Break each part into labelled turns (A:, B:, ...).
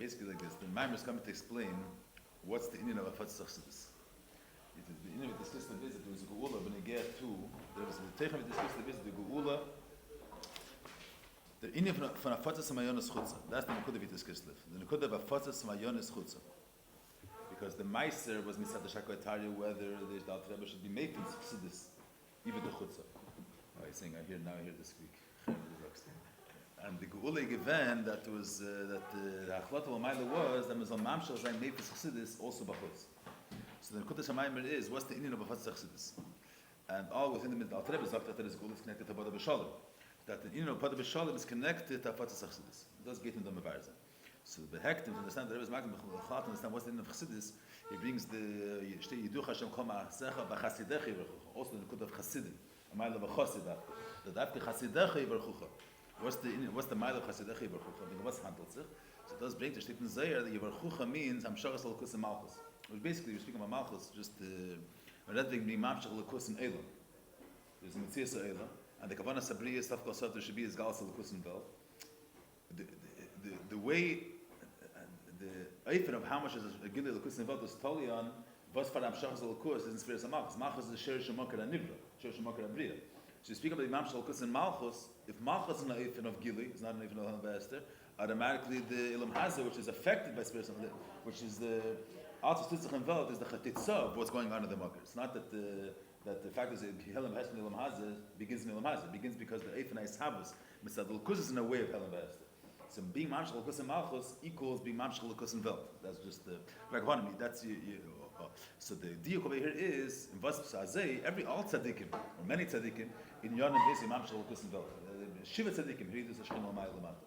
A: basically like this. The Maamar is coming to explain what's the Indian of a Fatzach Chassidus. The Indian we discussed the visit, there was a Geula, when they get to, there was a Techam we discussed the visit, the Geula, the Indian from a Fatzach Samayonis Chutza. That's the Nekuda we discussed. The Nekuda of a Fatzach Samayonis Chutza. Because the Meiser was Mitzad Shakotari whether the Alter Rebbe should be making Chassidus, even the Chutza. I think I hear this week. And the Geula given that was that the Achlot of Maila was that Mizal Mamshel Zayin made for Chassidus also Bachutz. So the Nekuda Shamayim is what's the Indian of Bachutz Chassidus, and all within the Alter Rebbe Zok that there is Geula is connected to Padah B'Shalom. That the Indian of Padah B'Shalom is connected to Bachutz Chassidus. It does get in the Mevarza. So the Hektim to understand the Rebbe's Magen B'Chat to understand what's the Indian of Chassidus. He brings the Yiduch Hashem Kol Ma'asecha B'Chasidech Yiverchucha. Also the Nekuda of Chasidim. Maila B'Chosidach. The Dafke Chasidech Yiverchucha. What's the mile of Chasidech Yiverchucha? What's handelt sich? So it does bring to Shtippen Zayar that Yiverchucha means Hamshachas L'Kus and Malchus. Which basically, we're speaking about Malchus, just when that thing being Mamshach L'Kus and Elam. There's a Metzias Elam, and the Kavanah Sabriya Stavka Soter should be as Galas L'Kus and Bel. The way, the Eifen of how much is a Gili L'Kus and Bel is totally on Vos Far Hamshachas L'Kus isn't Sfiras Malchus. Malchus is Sher Shemokar HaNivra, Sher Shemokar HaBriya. So you speak about the Mamshach L'Kus and Malchus. If Malchus is an Eifen of Gili, it's not an Eifen of Helen Esther, automatically the Ilam Hazah, which is affected by spirits of the, which is the Altus Titzach and Veld, is the Chatitza of what's going on in the Makar. It's not that the fact is that Helen Hester and Ilam Hazah begins in Ilam Hazah. It begins because the Eifen Eishabus, Mitzad L'Kus is in a way of Helen Esther. So being Mamshach L'Kus and Malchus equals being Mamshach L'Kus and Veld. That's just the economy. That's so the diuk over here is in Vas Azay, every all tzaddikim, or many tzaddikim, in Yonim Besi Mamshach L'Kus and Veld. Shiva tzaddikim, here is a Shechin L'May L'Mata.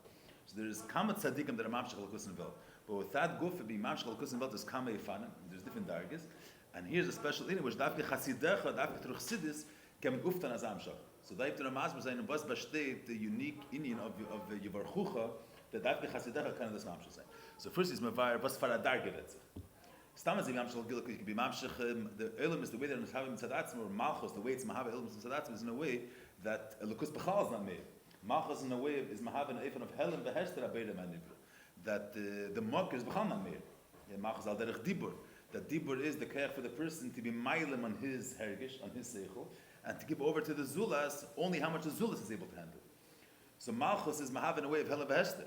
A: So there is Kama tzaddikim that are Mamshach L'Kus and Veld. But with that guf being Mamshach L'Kus and Veld, there's Kama Yifanim, there's different dargas. And here's a special thing which Davke Chasidecha, Davke Truch Sidis, Kem Uftan as Amshach. So Daif Ter Amaz was in Vas Bashteit, the unique Indian of Yivarchucha, that Davke Chasidecha kind of this Mamshach say. So first is Mevar, Vas Farah Dargeretz. Stamaz Mamshach Giluk could be Mamshach, the Elam is the way that it's having Tzadatzim, or Malchus, the way it's Mahava Elam Tzadatzim is in a way that Lukus Bechal is not made. Malchus in a way is Mahava an Eifen of Helen Behester Abeida Manibra. That the Mok is Bechal not made. Malchus al Derech Dibur. That Dibur is the care for the person to be Mailim on his Hergish, on his Seichel, and to give over to the Zulas only how much the Zulas is able to handle. So Malchus is Mahava in a way of Helen Behester.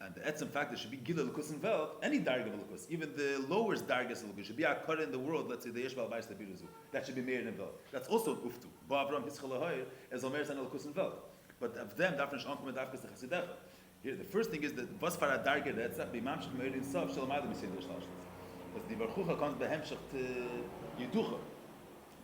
A: And the etzem fact there should be gila lukus and veld, any darga of lukus, even the lowest dargas of lukus should be a kara in the world. Let's say the yeshval ba'is tabiruzu, that should be meir in veld. That's also an uftu. Ba'avram hischalahoyer as omer san lukus and veld. But of them, dafresh onkum and dafkas the chasidecha. Here, the first thing is that was for a darga etzach b'imamshich meir in sof shalamayim misin l'shlashlis. Because the barchucha comes behemshich to yiducha.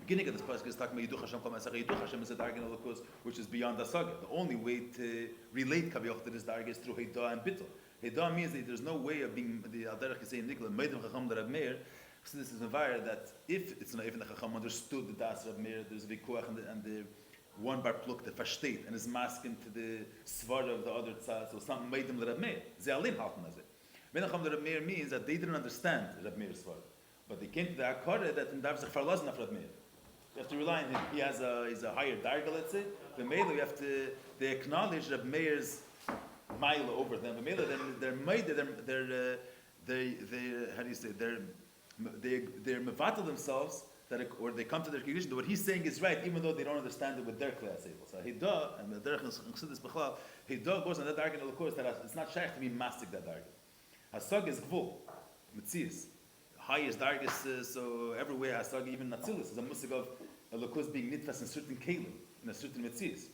A: Beginning of this passage is talking about Yiduch Hashem Kol Masach. Yiduch Hashem is a darga in Elokus which is beyond the saga. The only way to relate Kaviyach to this darga is through Heidah and Bittul. Heidah means that there's no way of being the Alderach is saying Nikla Meidim Chacham Rav Meir. So this is a vire that if it's not even the Chacham understood the Das Rav Meir, there's a Vikuach and the one bar pluk the Fashteit and is masking to the Svar of the other tzad. So it's not Meidim Rav Meir. Ze Alim halten as it. Meidim Chacham Rav Meir means that they didn't understand Rav Meir's Svar, but they came to the Akara that in Dav Zech Farlazna Rav Meir. You have to rely on him. He's a higher darga, let's say. The Mela, you have to they acknowledge that Meir's Mila over them. The Mela, how do you say? They're mevatel themselves that or they come to their conclusion that what he's saying is right, even though they don't understand it with their class able. So Hidah and the Derech Chassidus Bechlal, Hidah goes on that darga in the course that it's not shaykh to be mastic that darga. Hasag is gvul, mitzias. Highest dargis, so everywhere Hasag, even Natsilis, is a musig of a lukus being nitfas in certain kelim, in a certain mitzvahs.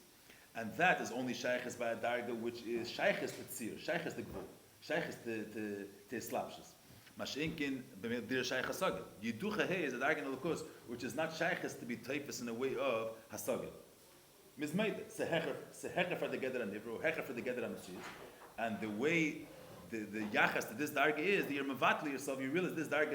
A: And that is only shaykhis by a darga which is shaykhis to tzir, shaykhis to gvul, shaykhis to slapshis. Mashinkin, b'medir shaykh Hasag. Yiducha he is a darga in a lukus which is not shaykhis to be typhus in a way of Hasag. Mizmaida, sehecher for the gather and nivro, hecher for the gather and mitzvahs. And the way the yachas to this darga is that you're mevatli yourself, you realize this darga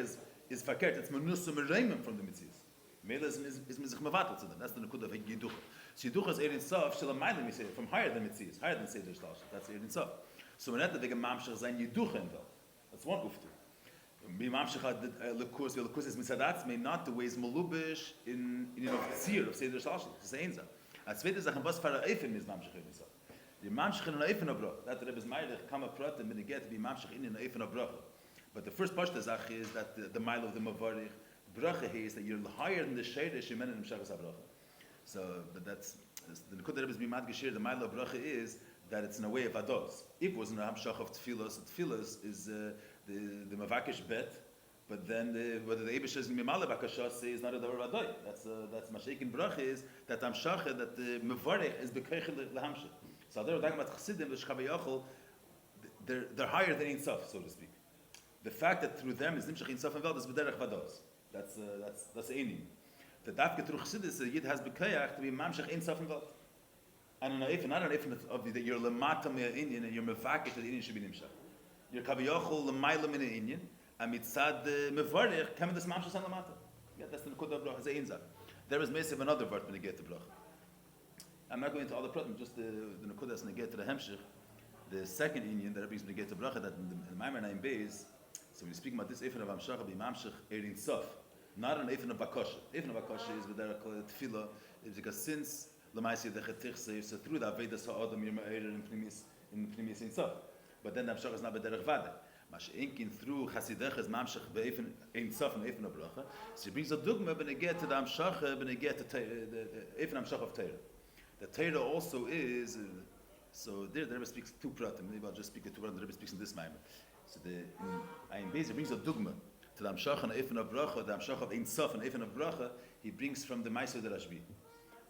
A: is fakert, it's menusum reimim from the mitzvahs. Mela is mizich mevatl to them. That's the nekuda of yiducha. So yiducha is erin sof shalamayim, we say, from higher than mitzvahs, higher than seder shlosh. That's erin sof. So when that the mamshach zayin yiducha in vel. That's one uftu. Be mamshach lekus, lekus is mitzadatz, may not the ways malubish in tzir of seder shlosh. It's the same. As zweite Sache, was for a eifim is mamshach erin sof. The mamshich in an eifin of bracha. That the Rebbe's Meirich kama pratim when they get to be mamshich in an eifin of bracha. But the first pashta zach is that the mile of the mavarich bracha is that you're higher than the sheidish yemen and mshachas habracha. So, but that's the Nekuda Rebbe's bimad geshir. The mile of bracha is that it's in a way of ados. If it wasn't a hamshach of tefillos is the mavakish bet. But then whether the Eibush is mimale bakasha say is not a davar adoy. That's mashaikin bracha is that hamshacha that the mevarich is bekeichel lehamshach. So they're talking about chassidim the shchavayachol. They're higher than Ein Sof, so to speak. The fact that through them is nimshach Ein Sof and Veld is b'derech vados. That's einim. The dafke through chassidus the yid has bekayach to be mamshach Ein Sof and Veld. And not an ifin of that you're lemata me Indian and you're mevakish that Indian should be nimshach. You're kavayachol lemayla min Indian. And mitzad mevarich came this mamshas and lamata. Yeah, that's the nekuda bracha. It's einzak. There is massive another word when they get to bracha. I'm not going into all the pratim, just the nekuda as they get to the hemshich. The second Indian that brings when they get to bracha that in the Maamar 9 Beis. So when you speak about this eifin of hamshach, be mamshich erin sof, not an eifin of bakosha. Eifin of bakosha is with their tefillah, is because since lemaisi the chetich says so through the avedas ha'adam you're ma'arer in pnimis in sof. But then the hamshach is not b'derech vada. Mashenkin through Hasidech is mamshach be'efen ein sof and efen bracha. So he brings a dogma when they get to the hamshach, when they get to the efen hamshach of Torah. The Torah also is so there. The Rebbe speaks two pratim. Maybe I'll just speak the two pratim. The Rebbe speaks in this Maamar. So the in Beis he brings a dogma to the hamshach and efen bracha, the hamshach of ein sof and efen bracha. He brings from the Ma'aser the Rashbi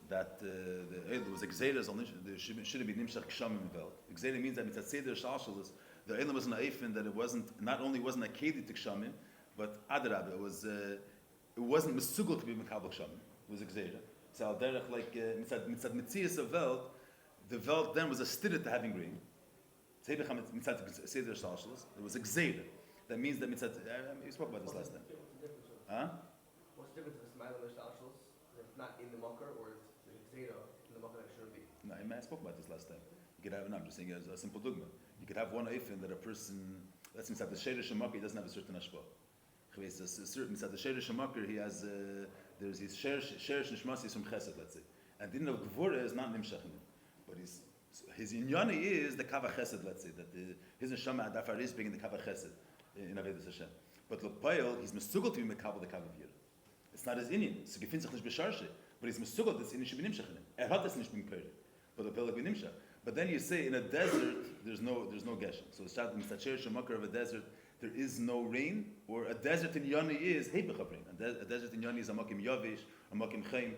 A: that there was exeras on the shouldn't be nimshach ksham in veld. Exera means that it's a seder shalshalos. The Eilim was an eifin that it wasn't not only wasn't a kedi to kshamim, but adrab it wasn't mesugel to be mekabel kshamim. It was exera. So al derech like mitzad mitzias of veld, the veld then was a stira to having grain. Mitzad seder shalshalos. It was exera. That means that mitzad. We spoke about this last time. Huh?
B: What's the difference between smiler shalshalos? It's not in the makar, or it's exera in the makar that shouldn't be.
A: No, I spoke about this last time. You could have. No, I'm just saying as a simple dogma. You could have one eifin that a person, that's means that the sheidish shemakir he doesn't have a certain ashpah. Means that the sheidish shemakir he has there's his sherish nishmasi from chesed, let's say, and din of gvura is not nimshachim, but his inyani is the kava chesed, let's say, that his neshama adafar is being the kava chesed in Avodas Hashem. But l'payil he's mesugel to be mekabel the kava v'yir. It's not his inyan. So gefindt sich nicht besharshe, but he's mesugel this inyan should be nimshachim. Hat das nicht being paid, but l'payil be nimshach. But then you say in a desert there's no geshem. So it's shad mitzatcher shemakar of a desert there is no rain, or a desert in Yoni is heibach of rain. A desert in Yoni is a makim yavish, a makim chaim.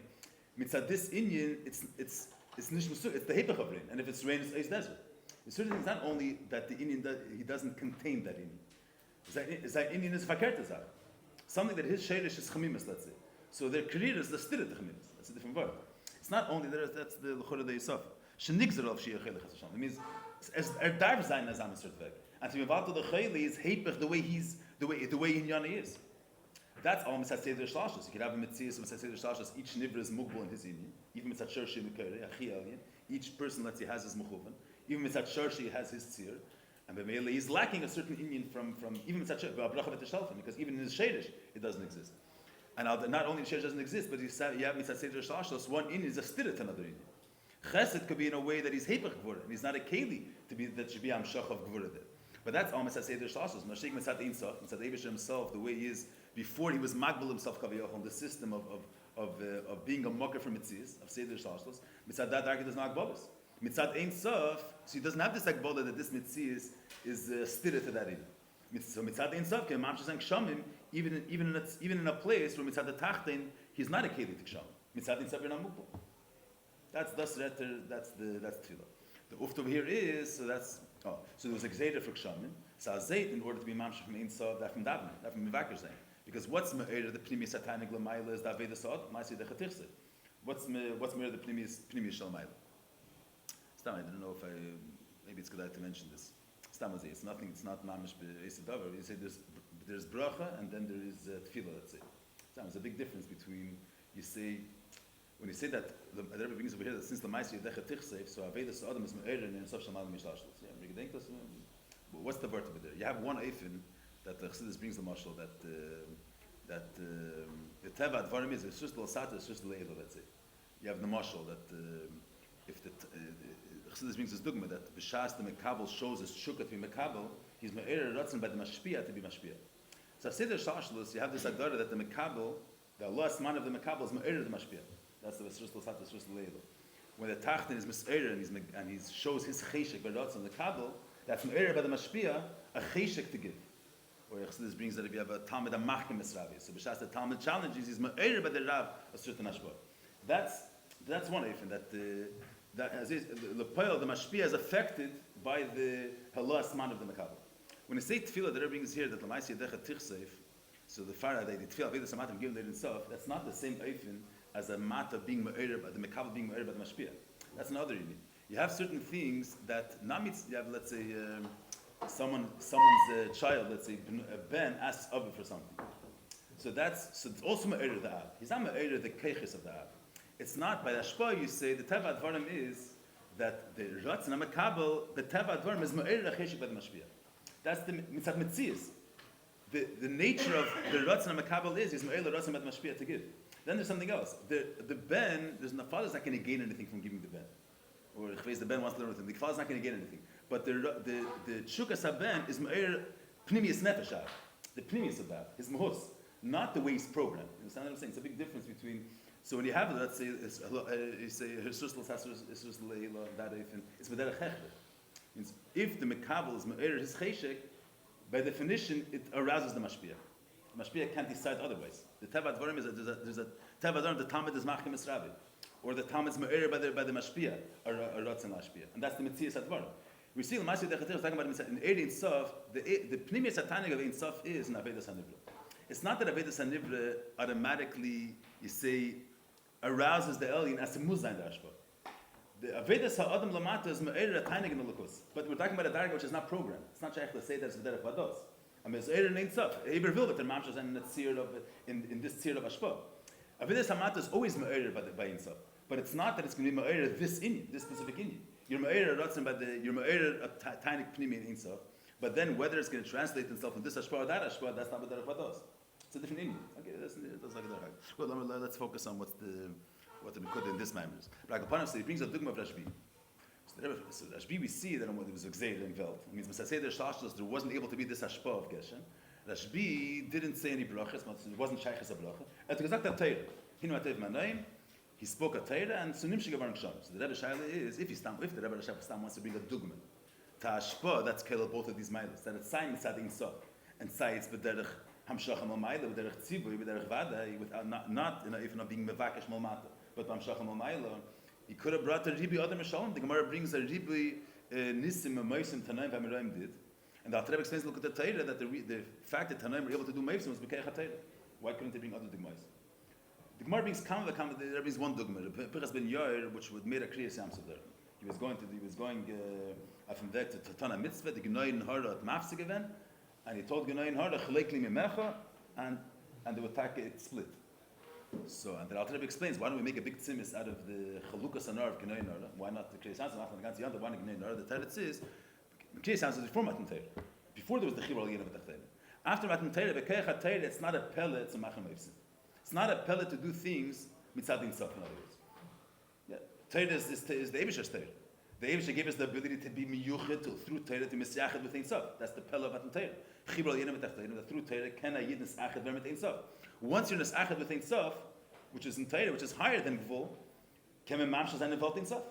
A: Mitzad this inyan it's nish mesug, it's the heibach of rain. And if it's rain, it's desert. It's certainly not only that the inyan he doesn't contain that inyan. Is that inyan is fakert zah. Something that his sheirish is chamimus, let's say. So their career is the stirit chamimus. That's a different word. It's not only that's the l'chora de Yisaf. Shenigzer of Shiur Chaylich Hashem. It means as darf sein as Amisert weg. And to be about the Chayli is heipach the way Inyani is. That's all Mitzat Seder Shlashos. You could have a Mitzias Mitzat Seder Shlashos. Each nivra is mugbal in his Inyan. Even Mitzat Shershi Mekere, Achi Alien. Each person, let's say, has his mechuvan. Even Mitzat Shershi has his tzir. And B'meila he's lacking a certain Inyan from even Mitzat Shershi, because even in his Shadish it doesn't exist. And not only the Shadish doesn't exist, but you have Mitzat Seder Shlashos. One Inyan is a stirit to another Inyan. Chesed could be in a way that he's heipach gvura, and he's not a keli to be that should be amshach of gvura there. But that's all Mitzad Seder Shlashos. Mashik Mitzad Ein Sof, Mitzad Eibush himself, the way he is before he was magbal himself kaviyachol, the system of being a mocker from Mitzias of Seder Shlashos. Mitzad that dark does not agbobus. Mitzad Ein Sof, so he doesn't have this agbola that this Mitzias is stirit to that in. So Mitzad Ein Sof can mamshas and kshamim even in a place where Mitzad the Tachtein he's not a keli to kshamim. Mitzad Ein Sof you're not mugbal. That's tefillah. The uft over here is so there was a gzeder for kshamim. So a zayt in order to be mamshach from ein sof that from davin, that from mivakar zayin. Because what's me'er the pnimi satanik l'mayla is daveda sod ma'asi dechatichse. What's me'er the pnimi shel mayla? Stam, I don't know if maybe it's good to mention this. Stam was it's nothing. It's not mamish be'esidavar. You say there's bracha and then there is tefillah. Let's say. Stam, there's a big difference between you say. When you say that, the Rebbe brings over here that since the Ma'aser Yedecha Tichseif, so Avedas Adam is Me'erin and Sof Shamal Mishlashlos. Yeah, we think that's. What's the word over there? You have one eifin that the Chassidus brings the mashal that the Teva Advarim is it's just l'sata, it's just l'eila. Let's say you have the mashal that if the Chassidus brings this dogma that b'shas the mekabel shows his shukah to be mekabel, he's me'er ratzon by the mashpia to be mashpia. So Seder Shashlus, you have this agara that the mekabel, the last man of the mekabel is me'er the mashpia. That's the Vesrustal Sat, Vesrustal Leilo. When the Tachtin is me'er and he shows his cheshek by ratzon the kabel, that's me'er by the mashpia, a cheshek to give. Or Chassidus brings that if you have a Talmud a machkim esravi, so b'shas the Talmud challenges, he's me'er by the Rav a certain ashba. That's one eifin that as is the poil the mashpia is affected by the halas man of the mekabel. When you say tefillah, the Rebbe brings here that l'maisi yedech tichseif, so the farah the tefillah avidas amatim given there himself, that's not the same eifin as a mata being me'er by the mekabel being me'er by the mashpia. That's another union. You have certain things that namitz. You have, let's say, someone's child, let's say Ben asks Abba for something. So it's also me'er the av. He's not me'er the keiches of the av. It's not by the ashpa. You say the teva advarim is that the ratzon mekabel, the teva advarim is me'er the cheshek by the mashpia. That's the mitzat mitzias. The nature of the ratzon mekabel is me'er the ratzon by the mashpia to give. Then there's something else. The ben, the father's not going to gain anything from giving the ben. Or the ben wants to learn with him. The father's not going to gain anything. But the shukas haben is me'er pnimius nefesh av. The pnimius of that, his mahus, not the way he's programmed. You understand what I'm saying? It's a big difference between. So when you have, let's say, you say that it's b'derech hechler. Means if the mekabel is me'er his cheshek, by definition it arouses the mashpia. The mashpia can't decide otherwise. The teva advarim is there's a teva advarim. The Talmud is machkim esravi, or the Talmud is me'er by the mashpia, or ratzon mashpia, and that's the mitzias advarim. We see the Ma'aseh Dechatir talking about in Eid Ein Sof. The pnimius satanik of Ein Sof is an Avedas Hanivra. It's not that Avedas Hanivra automatically you say arouses the alien as a muzayin dashba. The Avedas Ha'adam Lamata is me'er tainig in the lukus. But we're talking about a darga which is not programmed. It's not shaykh to say that it's derech vados. I mean, it's Eir Ein Sof. Eber will but the mamshas and in this tzir of ashpa. Avedas Ha'amata is always me'er by Ein Sof. But it's not that it's going to be me'er this inyan, this specific inyan. You're me'er ratzon by you're me'er a tainig pnimi in Ein Sof. But then whether it's going to translate itself in this ashpa or that ashpa, that's not derech vados. It's a different inyan. Okay, that's like a derech. Well, let's focus on what the Nekuda in this Maamar is. But Kaplan he brings a dogma of Rashbi. So Rashbi we see that there was a gzeir in Welt. It means Masasei der Shlashlos there wasn't able to be this hashpa of Geshen. Rashbi didn't say any brachas, it wasn't shaychas a bracha. At gesagt a Torah. Hinu atev manaim. He spoke a Torah and sunim shigavar nkshav. So the Rebbe Shaila is if the Rebbe Shaila wants to bring a dogma to hashpa, that's kela both of these miles. That it's sign mitzad in sof and say it's b'derech hamshacham al ma'ila b'derech tzibui b'derech vadai without not if not being mevakesh malmata. But Bamshacham Maila, he could have brought a ribi other Mishalom. The Gemara brings a ribi nisim and meisim Tanaim v'Amiraim did, and the Alter explains look at the Torah that the fact that Tanaim were able to do meisim was b'keich HaTorah. Why couldn't they bring other dogmas? The Gemara brings there brings one dogma. Pinchas ben Yair, which would made a kriyas yamsov there. He was going from there to Tana Mitzvah. The Gnoyin Hara at Mafsig event, and he told Gnoyin Hara Chalek li mimecha, and they would take it split. So, and the Alter Rebbe explains, why don't we make a big tzimis out of the Chalukas Anar of Gnei Nara? Why not the Kriyas Hansa? The other one Gnei Nara. The Teretz is, Kriyas Hansa is before Matan Torah. Before there was the Chibur Al Yena B'Tach Torah. After Matan Torah, B'Keich HaTorah, it's not a pelle, it's a Machem Eifsim. It's not a pelle to do things mitzad in Sof, in other words. Yeah. Torah is the Eibusher's Torah. The Eibusher gave us the ability to be miyuchet through Torah to misyachet with Ein Sof. That's the pelle of Matan Torah. Chibur Al Yena B'Tach Torah, that through Torah, can a Yid nisachet vermit Ein Sof. Once you're nisachet with Ein Sof, which is in Torah, which is higher than Gvul, can be mamshas and involved in Sof.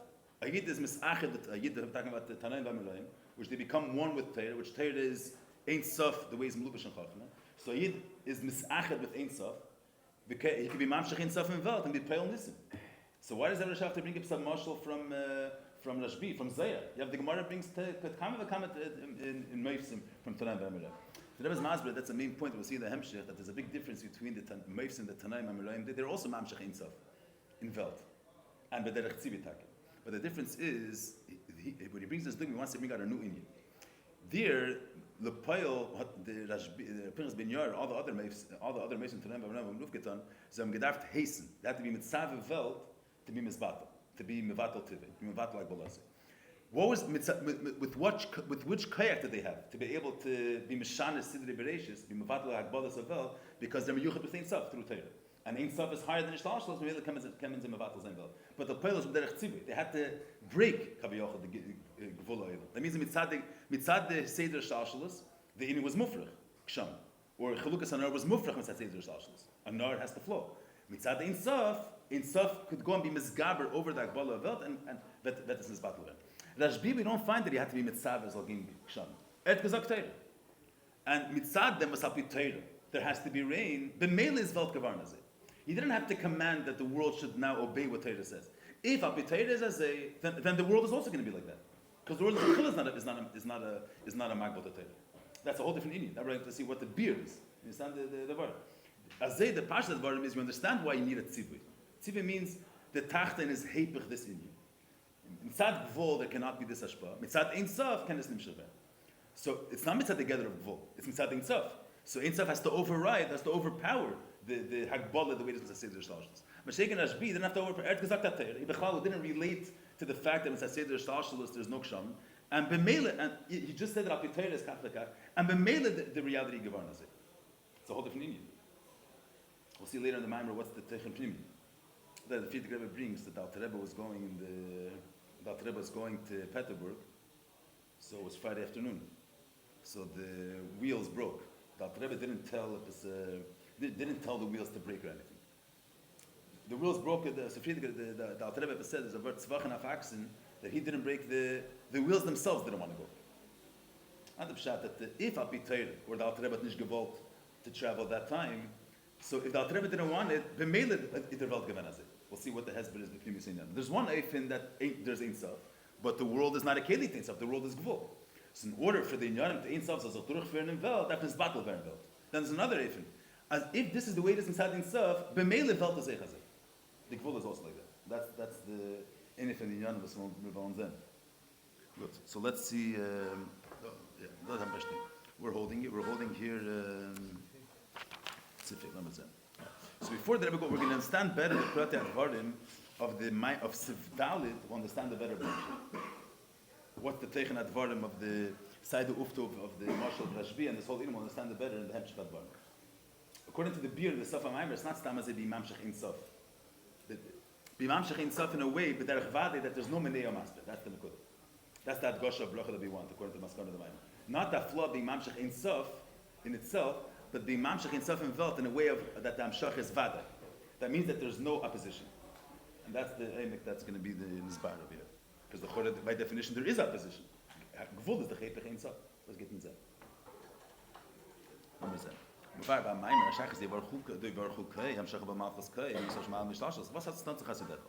A: A Yid is misachet, a Yid, we're talking about the Tanaim v'Amilayim, which they become one with Torah, which Torah is Ein Sof, the way is Melubash and Chachma. So a Yid is misachet with Ein Sof, he can be mamshach Ein Sof involved and be Peil Nisim. So why does everyone have to bring up some marshal from Rashbi, from Zayah? You have the Gemara brings Kama in Meifsim from Tanaim v'Amilayim. The Rebbe's Masber, that's the main point we'll see in the Hemshech, that there's a big difference between the Meifs and the Tanaim Amilayim. They're also Mamshech Ein Sof, in Welt, and B'derech Tzivitake. But the difference is, when he brings this thing, he wants to bring out a new Indian. There, the Payal, the Pinchas ben Yair, all the other Meifs and Tanaim Amilayim, Lufketan, so I'm gedacht hasten. They have to be Mitzav Welt to be Mizbatal, to be Mevatal Tive, to be Mevatal like Bolasi. What was with which kayak did they have to be able to be mishanis sidri bereshis, be mevatel hakbalas avel, because they're miyuchet with Ein Sof through Torah. And Ein Sof is higher than Ishtalshalos, maybe it comes in Mevatel Zain Bel. But the Peilos Derech Tzivui, they had to break Kaviyachal, the Gvul Oil. That means mitzad the Seder Ishtalshalos, the Ini was Mufrach, Ksham. Or Chalukas Anar was Mufrach mitzad Seder Ishtalshalos. A Nar has to flow. Mitzad Ein Sof could go and be Mizgaber over the Akbala Velt, and that is Nizbat Levin. Rashbi, we don't find that he had to be Mitzav as Lagim Ksham. Et Gezak Teir. And Mitzad them was Api Teir. There has to be rain. B'meil is Velt Kavar Nazir. He didn't have to command that the world should now obey what Torah says. If Api Torah is azay, then the world is also going to be like that, because the world is not a magbal to Torah. That's a whole different Indian. Now we're going to see what the beer is. You understand the word? Azay, the parsha of the word is you understand why you need a tzivui. Tzivui means the tachton is heipich this Indian. Mitzad gvul there cannot be this hashpa. Mitzad ein sof can this nimshava. So it's not mitzad together of gvul. It's mitzad ein sof. So ein sof has to overpower the Hagbala, the way it is Seder Shtalshalos. Mashiach and Rashbi didn't have to overpower. It didn't relate to the fact that in Seder Shtalshalos there's no Ksham. And B'meila, and he just said that Apitayr is Kaflekach, and B'meila the reality Gavarna Zeh. It's a whole different Indian. We'll see later in the Maamar what's the Techem Pnimi. The Frierdiker Rebbe brings that the Alter Rebbe was going to Peterburg, so it was Friday afternoon. So the wheels broke. The Alter Rebbe didn't tell the wheels to break or anything. The wheels broke. The Alter Rebbe said there's a word tzvachen af aksin that he didn't break. The wheels themselves didn't want to go. And the pshat that if Api Torah or the Alter Rebbe nicht gewollt to travel that time, so if the Alter Rebbe didn't want it, b'meila it welt gewen as it. We'll see what the hesber is between saying that. There's one eifin that there's ein sof, but the world is not a keli ein sof. The world is gvul. So in order for the inyanim to ein sof so durchführen in welt, that is battle werden welt. Then there's another eifin. As if this is the way it is inside in Saf, b'meile felt as echazeh. The Gvul is also like that. That's the enif and the Inyan of the Small Zen. Good. So let's see. We're holding here. So before that, we're going to understand better the Prati Advarim of Sivdalit. We'll understand the better branch. What's the Teichen Advarim of the Saidu Uftov of the Marshal Rashbi, and this whole thing we'll understand the better in the Hemshech Advarim. According to the beer, the Sof Maamar, it's not stam as a b'imamshech in Sof. B'imamshech in Sof in a way, but derech vade that there's no meneo master. That's the nekudah. That's that gosha of bracha that we want, according to the Maskon of the Maamar. Not that flaw b'imamshech in Sof in itself, but b'imamshech in Sof in Velt in a way of that the amshach is vade. That means that there's no opposition, and that's the emek that's going to be the nisbar over here, because the chorah, by definition there is opposition. Gvul is the chepech in Sof. Let's get in that. Mufar ba Maamar shach ze varchu kai ham shach ba malchus kai and so shmal mishlashos. Was hat es dann zu Chassidach?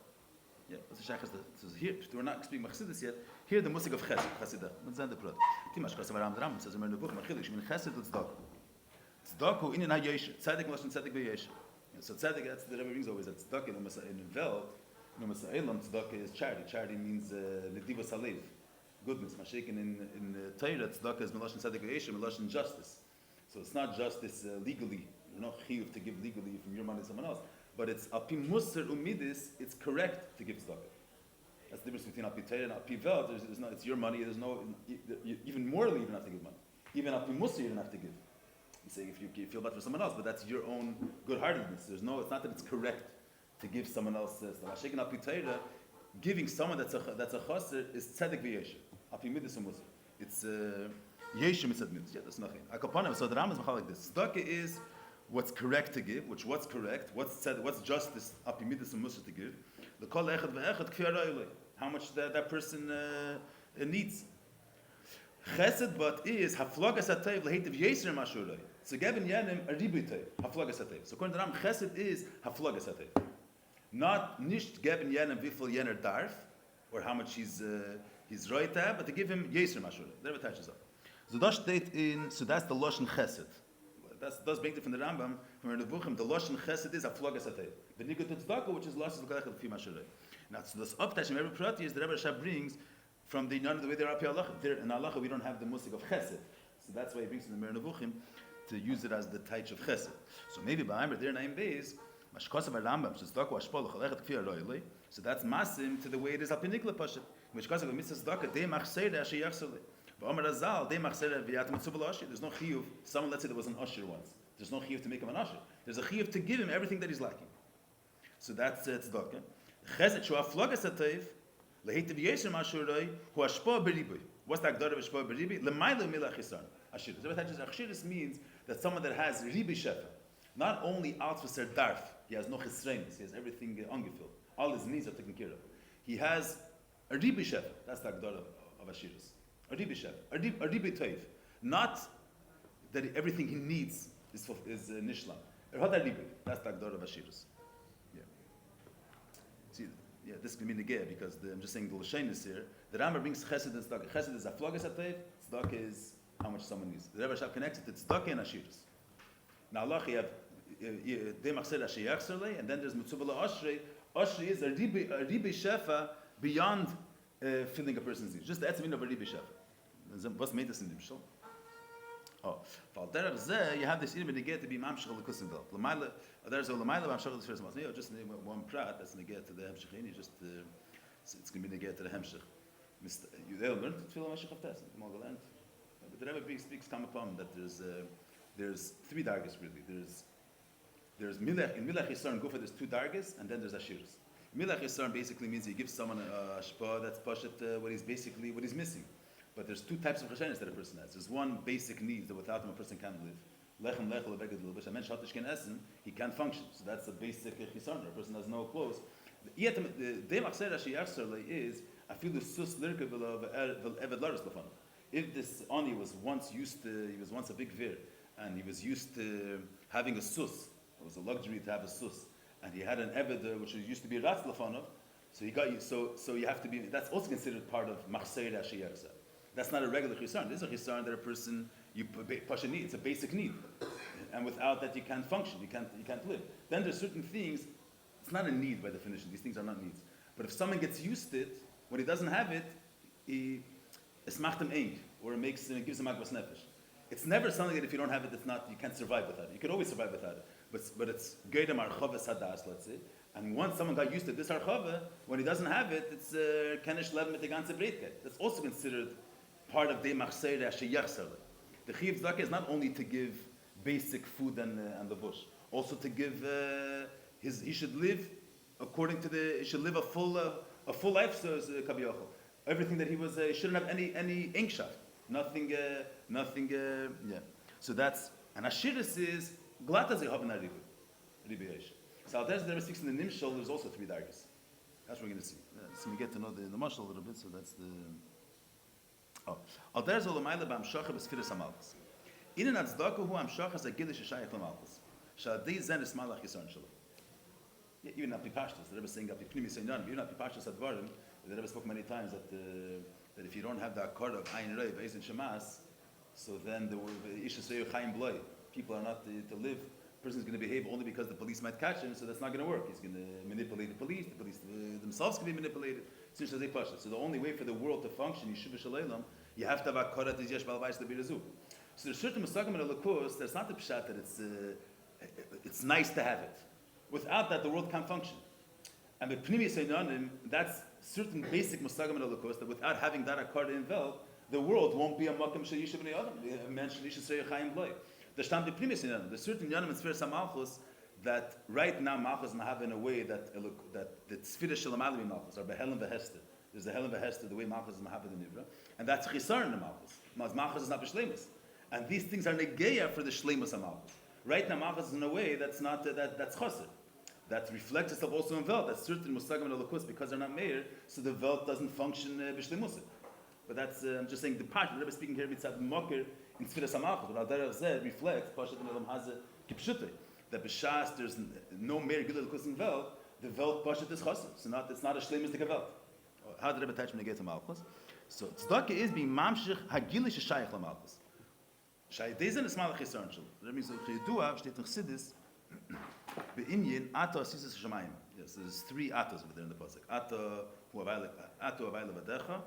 A: Yeah, was shach is here. We're not speaking Chassidus yet. Here the musik of Chassidach. Let's end the plot. Timash kas varam dram says in the book machilish min Chassid and tzedakah. Tzedakah in hayesh. Tzedek lashon tzedek beyesh. So tzedek, that's the Rebbe brings always that tzedakah in Vel, in Masa'elam tzedakah is charity. Charity means nedivos halev, goodness. Mashiach in Torah tzedakah is melashon tzedek beyesh, melashon justice. So it's not justice legally. You're not chiyuv to give legally from your money to someone else, but it's api musar umidis. It's correct to give tzedakah. That's the difference between api Torah and api vel. There's no. It's your money. There's no. Even morally, you don't have to give money. Even api musar, you don't have to give. You say if you feel bad for someone else, but that's your own good-heartedness. There's no. It's not that it's correct to give someone else. Mashiach and api Torah, giving someone that's a chaser is tzedek v'yesha. Api midis umusar. It's. Yeshim is admitted. Yeah, that's nothing. Akapanim. So the Ram is like this. Tzedakah is what's correct to give, what's correct, what's justice, apimidus and musa to give. The kol echad ve'echad kfi arayilei. How much that person needs. Chesed, but is haflagas hatayv lehetiv yeser mashurei. So gevin yanim a ributay haflagas hatayv. So according to the Ram, chesed is haflagas hatayv. Not nicht gevin yanim vifel yener darf, or how much he's right to have, but to give him yeser mashurei. There it touches up. So that's the Lashon Chesed. That's baked from the Rambam, from the Nevuchim. The Lashon Chesed is a flogas atay. The Nigut Tzedakah, which is Lashon Tzedakah Fi Masharei. Now, so this updash in every Prati is the Rebbe Rashab brings from the none of the way they're Api Allah. In Allah we don't have the musik of Chesed, so that's why he brings in the Nevuchim to use it as the taich of Chesed. So maybe by Maamar there 9 days. Mashkosav Rambam Tzedakah Ashpol Chalechet Kfi Arayilei. So that's masim to the way it is Apinikla Pashat. Mashkosav Mitzvah Tzedakah Dei Machseireh Asher Yachsolei. There's no chiyuv. Someone, let's say there was an usher once. There's no chiyuv to make him an usher. There's a chiyuv to give him everything that he's lacking. So that's tzedakah. Chesed shu aflogas atayv lehitiv yesher mashuroi hu ashpa beriboy. What's the agdara of ashpa beriboy? Lemaylo milach chisaron. Ashiris. Ashiris means that someone that has ribi shefa, not only out for darf, he has no chisrenis, he has everything ungefilled. All his needs are taken care of. He has a ribi shefa. That's the agdara of Ashiris. A ribi shefa. A ribi toiv. Not that everything he needs is nishlam. That's the agdara of Ashiris. Yeah. See, yeah, this can be negay because I'm just saying the l'shein is here. The Rambam brings chesed and tzedakah. Chesed is aflogas atayv. Tzedakah is how much someone needs. The Rebbe Shab connects it to tzedakah and Ashiris. Now, Allah, you have demach said ashiyachserle, and then there's mitzvah ashrei. Ashrei is a ribi shefa beyond filling a person's needs. Just the etzim of a ribi shefa. What's made this in the Bishul? Oh, for derech zeh, you have this ilm negay to be mamshach l'kusim vel. L'mayla, there's a l'mayla mamshach l'sfiras mas. No, just one prat that's negay to the hemshachini. Just it's going to be negay to the hemshach. They'll learn to tefillah mashach of test. But the Rebbe speaks Kamapam that there's three dargis really. There's milach in milach yisar gufa. There's two dargis, and then there's ashiris. Milach yisar basically means he gives someone a shpa that's pashat what he's missing. But there's two types of cheshenis that a person has. There's one basic needs that without them a person can't live. Lechem lechel lebeged l'bish. A mensch hatish ken essen, he can't function. So that's a basic chisar. A person has no clothes. The demach ser ashiyachsarle is afilu sus lirke vel eved laris lefanav. If this ani was once he was once a big vir, and he was used to having a sus, it was a luxury to have a sus, and he had an eved which used to be ratz lefanov, so he got you. So you have to be. That's also considered part of machseir ashiyachsar. That's not a regular chisaron. This is a chisaron that a person pasha need. It's a basic need, and without that you can't function. You can't live. Then there's certain things. It's not a need by definition. These things are not needs. But if someone gets used to it, when he doesn't have it, it's macht him eng, or it gives him agvas nefesh. It's never something that if you don't have it, you can't survive without it. You can always survive without it. But it's geidem archavas hadas, let's say. And once someone got used to this archava, when he doesn't have it, it's kenish lev mit the ganze breitkeit. That's also considered part of de machseir ashiyachsarle. The chiyuv tzedakah is not only to give basic food and the bush, also to give he should live according to he should live a full life. So kabiyachol. Everything that he was, he shouldn't have any inkshaf. Nothing. Yeah. So that's, and Ashiris is glata zehav ribi yesh. So there's the six in the nimshol. There's also three dargis. That's what we're going to see. So we get to know the mashal a little bit. So that's the. Oh, al there's olamayla b'amshacha b'sfiras hamalchus. In an tzedakah hu amshacha zagilish shayach l'malchus. Shadei zen is malach yisaron shalom. Even not pipashtas. The Rebbe is saying that pipnimi seinan. Even not pipashtas advarim. The Rebbe spoke many times that if you don't have the akkord of Ayin Rei, Beis and Shemas, so then the Ish Yisrael Chaim Bloi, people are not to live. The person is going to behave only because the police might catch him, so that's not going to work. He's going to manipulate the police themselves can be manipulated. So the only way for the world to function, Yeshiva Shaleilam, you have to have akkord at Yesh Balvais Lebirazu. So there's certain Musagim in Elokus, that's not the pshat that it's nice to have it. Without that, the world can't function. And with Pnimi Seinanim, that's certain basic musagim in Holocaust that without having that akkord enveloped, the world won't be a makam shel yishuv b'nei adam. A man shel yishuv chayim bloi. There's tam b'pnimi seinanim. There's certain yanim in Tzfiras HaMalchus that right now Malchus have in a way that the Tzfiras shel Amalim Malchus are behelim v'hester. There's a helim v'hester the way Malchus have in the Nivra, and that's chisar in the Malchus. Malchus is not b'shleimus, and these things are negeya for the shleimus HaMalchus. Right now Malchus is in a way that's not that's chaser. That reflects itself also in Velt. That's certain musagim and alakus because they're not Meir, so the Velt doesn't function b'shleimusa. But that's I'm just saying the part. The Rebbe speaking here mitzad mocker in Tzfiras HaMalchus. But al derech zeh reflects pashat in elam hazeh kipshutei that b'shas there's no Meir gilul alakus in Velt. The Velt pashat is chaser. So it's not a shleimusdik Velt. How did the Rebbe touch when they get to Malchus? So tzedakah is being mamshich hagilish shayach lamalchus. Shaydezen is malach yisrael. That means that chiyudua steht in Chassidus. Be'inyin ato asisas shamayim. Yes, there's three atos over there in the pasuk. Ato hu avayla vadecha.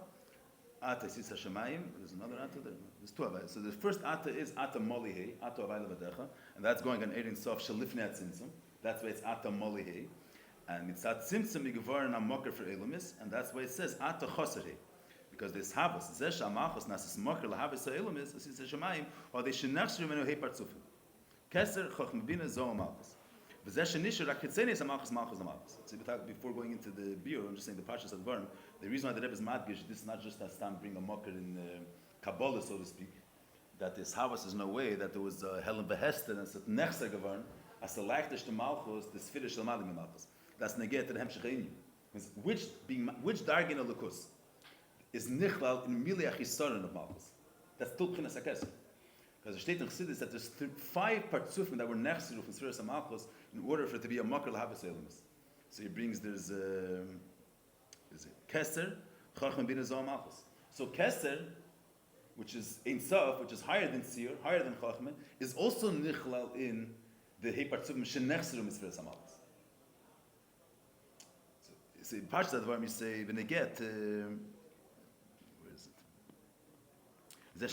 A: Ato asisas shamayim. There's another ato there. There's two avayla. So the first ato is ato molihei. Ato avayla vadecha, and that's going on Erin Sof shalifnei atzimtzum. That's why it's ato molihei. And it's atzimtzum igvar na mocker for elumis, and that's why it says ato choserei. Because this havas zesh amachos nasis mocker lahavas elumis asisas shamayim, or they shenachshru menu hey partzufim. Keser, Chochmah Bina, Zohar Malchus. V'zeh shenisher, rak Chitzeni is a Malchus, Malchus, the Malchus. So before going into the beer, I'm just saying the Parshas Advarim, the reason why the Rebbe is madgish, this is not just as Stam bring a mocker in Kabbalah, so to speak, that this Havas is no way, that there was a Helen Behesten, and so Nechser Gevarn, as the Leichtish to Malchus, the Sfirish to Malim Malchus. That's negate to the Hemshech Einyu. Which Dargin of Lukus is Nichlal in Miliach Yisorin of Malchus? That's still Pchinas HaKeser. Because the state in Chassidus that there's 5 partsufim that were nechseru from Sfiras HaMalchus in order for it to be a makar l'havas elimus. So he brings, there's Keser, Chacham Bina Zohar Malchus. So Keser, which is Ein Sof, which is higher than Tzir, higher than Chacham, is also nichlal in the Hei partsufim shenechseru from Sfiras HaMalchus. So in Parshas Advarim you say, when they get, where is it? Yeah,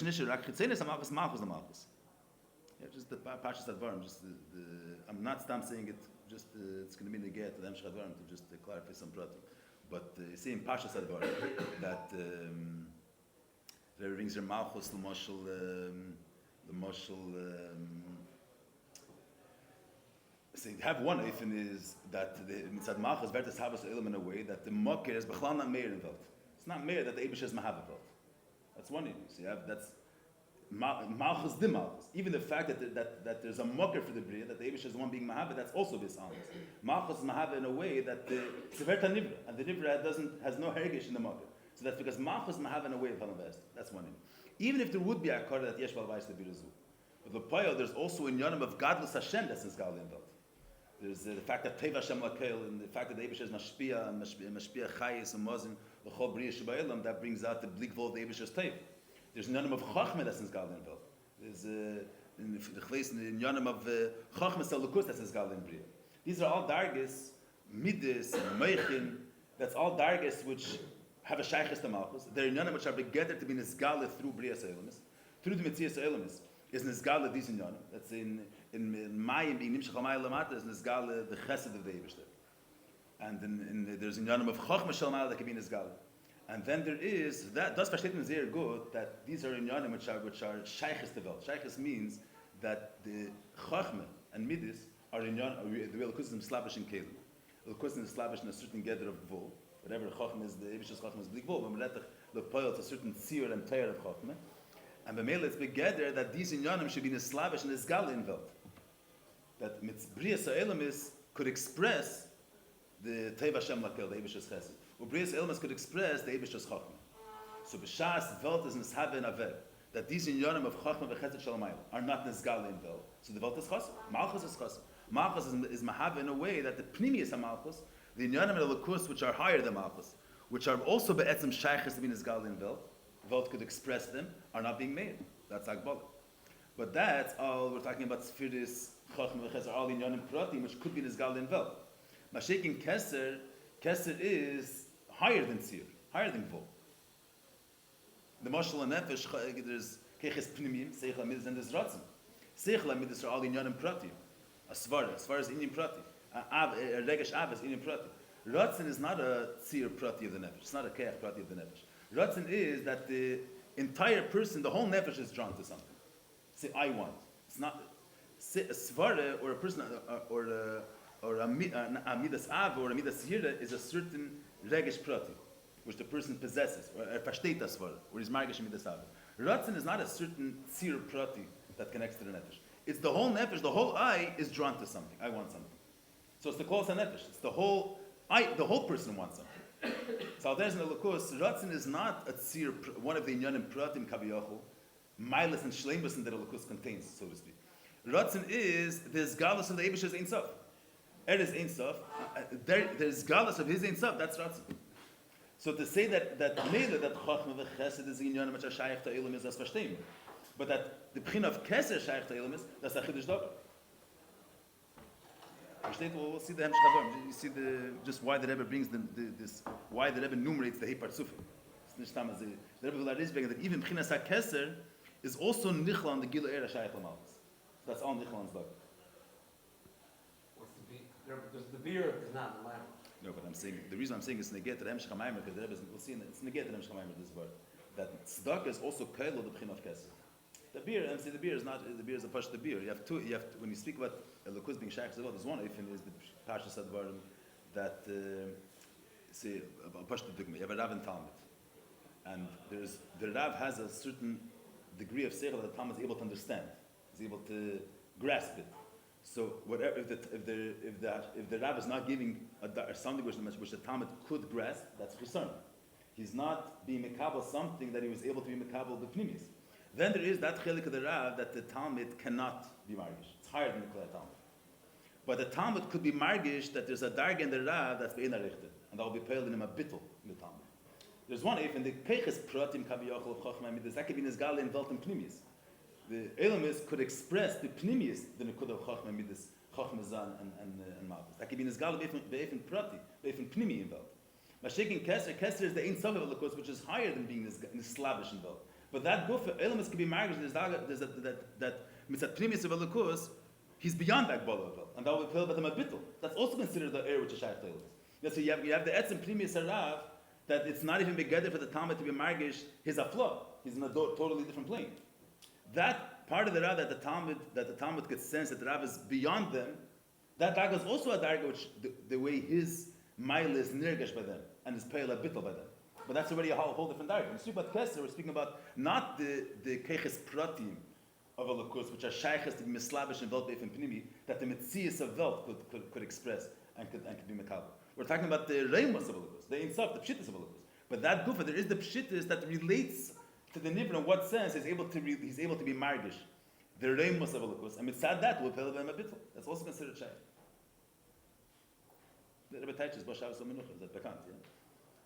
A: just the Parshas Advarim, just I'm not saying it, just it's going to be negate to the Hemshech Advarim to just clarify some pratim. But you see in Parshas Advarim that there brings your Malchus, the Moshel, so you have one ifin is that the Mitzad Malchus vertus Havas Elam in a way that the Mocker is Bechlal not Meir in Welt. It's not Meir that the Eibush is Mahava Welt. That's one issue. So you have that's Malchus the Malchus. Even the fact that there's a mocker for the Bria, that the Eibush is the one being Mahava, that's also dishonest. Malchus is Mahava in a way that the Severta Nivra, and the Nivra has no heritage in the mocker. So that's because Malchus is Mahava in a way of Halam Vest. That's one issue. Even if there would be a Akkar that Yesh Valvais the Birazu. But the Poyel, there's also in Yonim of Gadlus Hashem that's in Skalin Welt. There's the fact that Teva Hashem Lakel, and the fact that the Eibush is Mashpia Chayis and Mozin, the Chol Bria Sheba'elam, that brings out the bleak vol of the Eibush is Tev. There's none of Chachma that's in Skalin Welt. There's in the place in Yonim of Chachma Salukus that's in Skalin Bria. These are all dargis, midis, meichin. That's all dargis which have a shaykhis to Malchus. They're Yonim which are begetted to be nisgale through Bria Seilamis, through the Metzias Seilamis. Is nisgale these in Yonim. That's in Mayim being Nimshach Mayim Lamata is nisgale the Chesed of the Eibush there. And there's in Yonim of Chachma Shalmala that can be nisgale. And then there is that does verstehen sehr good that these are in Yonim which are shaykhis to Welt. Shaykhis means that the Chachma and Midis are in Yonim. The way Lukusim slavish in Kelim. Lukusim is slavish in a certain gather of Gvul. Whatever Chachma is, the Eibush's Chachma is blik Gvul. But Meletach look poil to a certain tzir and teir of Chachma. And B'meila it's begether that these in Yonim should be slavish and nisgal in Welt. That Bria Sa'elamis could express the Teva Hashem Lakel, the Eibush's Chesed. Bria Sa'elamis could express the Eibush's Chachma. So B'shas Welt is Nishave and Aved. That these in Yonim of Chachma v'Chesed Shalomayim are not nisgal in Welt. So the Welt is Chassid. Malchus is Chassid. Malchus is Mahave in a way that the Pnimius of Malchus, the Yonim and the Lukus which are higher than Malchus, which are also Be'etzim Shaykhis to be nisgal in Welt could express them, are not being made. That's Agbala. But that's all we're talking about Sfiris, Chachma v'Chesed, all in Yonim Pratim, which could be nisgal in Welt. Mashikin Keser is higher than Tzir, higher than Gvul. The Moshel and Nefesh, there's Keches Pnimim, Seichel Amidus, and there's Ratzim. Seichel Amidus are all in Yonim Pratim. A Svara is Inyan Pratim. A Regesh Av is Inyan Pratim. Ratzin is not a Tzir Prati of the Nefesh. It's not a Keach Prati of the Nefesh. Ratzin is that the entire person, the whole Nefesh is drawn to something. Say, I want. It's not a Svara or a person or a Midas Av or a Midas Yira is a certain Regesh Prati, which the person possesses, or a Pashteta Svara, or is Margesh Midas Av. Ratzin is not a certain Tzir Prati that connects to the Nefesh. It's the whole Nefesh, the whole I is drawn to something. I want something. So it's the Kol Nefesh. It's the whole person wants something. So there's in the Lukus, Ratzin is not a tzir, one of the Inyanim Pratim Kaviyachol, Milas and Shleimus that the Lukus contains, so to speak. Ratzin is this galus of the Eibush's Ein Sof. Is Ein Sof. There's galus of his Ein Sof. That's Ratzin. So to say that Mele that Chachma v'Chesed is Inyanim which are Shaykh to Elam is das verstehen. But that the Pchin of Keser Shaykh to Elam is that's a Chiddush Dokar. We'll see the Hemshech Advarim. You see just why the Rebbe brings this, why the Rebbe enumerates the Hei Partsufim. The Rebbe will arisbeg that even Pchinas HaKeser is also Nichla on the Gila Eira Shayach L'Malchus. That's all Nichla on Zdok.
C: What's the beer? The beer is not in the lamp.
A: No, but I'm saying, the reason I'm saying is negate the Hemshech HaMaimer, because the Rebbe, we'll see, it's negate the Hemshech HaMaimer this word. That Zdok is also Kailo the Pchin of Keser. The beer, and see, the beer is a push the beer. You have when you speak about Elokus being Shayach Zavot, there's one ifin is the Pasha Sadvarim that, say, about push the Dugma. You have a Rav and Talmud. And the Rav has a certain degree of Seichel that the Talmud is able to understand, is able to grasp it. So whatever, if the Rav is not giving something which the Talmud could grasp, that's Chisan. He's not being Mekabel something that he was able to be Mekabel B'Pnimis. Then there is that chelik of the Rav that the Talmud cannot be margish. It's higher than the Klei Talmud. But the Talmud could be margish that there's a darga in the Rav that's be'ena richte, and that will be peiled in him a bittul in the Talmud. There's one if in the Keiches Pratim Kaviyachol of Chochmah Midas, that could be Nizgal in Veltem Pnimis. The Elamis could express the Pnimis, the Nekud of Chochmah Midas, Chochmah Zan and Malchus. That could be Nizgal Be'efin Prati, Be'efin Pnimi in Velt. Mashikin Kesser is the Ein Sof of Elokus, which is higher than being Slavish in Velt. But that Gufa, Elamis could be married, that Mitzat Pnimis of Elokus, he's beyond that Gbala of Velt. And that will be peiled by the Mabittel. That's also considered the air which is Shaykh Elamis. So you have the Etzim Pnimis Harav, that it's not even begetted for the Talmud to be margish his aflo. He's in a totally different plane. That part of the Rav that the Talmud could sense that the Rav is beyond them, that darga is also a darga which the way his mile is nirgash by them and is pale a bittel by them. But that's already a whole different darga. When we speak about Kesser, we're speaking about not the keches pratim of a lakus, which are shayches to be mislabish and velt beif and pnimi, that the mitzias of velt could express and could be mekabel. We're talking about the reimus of a lakus, the insaf, the pshittas of a lakus. But that gufa, there is the pshittas that relates to the nivra in what sense he's able to be margish, the reimus of a lakus, and mitzad that will tell them a bittul. That's also considered shaych. The Rebbe teaches Bashavas Menucha, is that bekannt, yeah?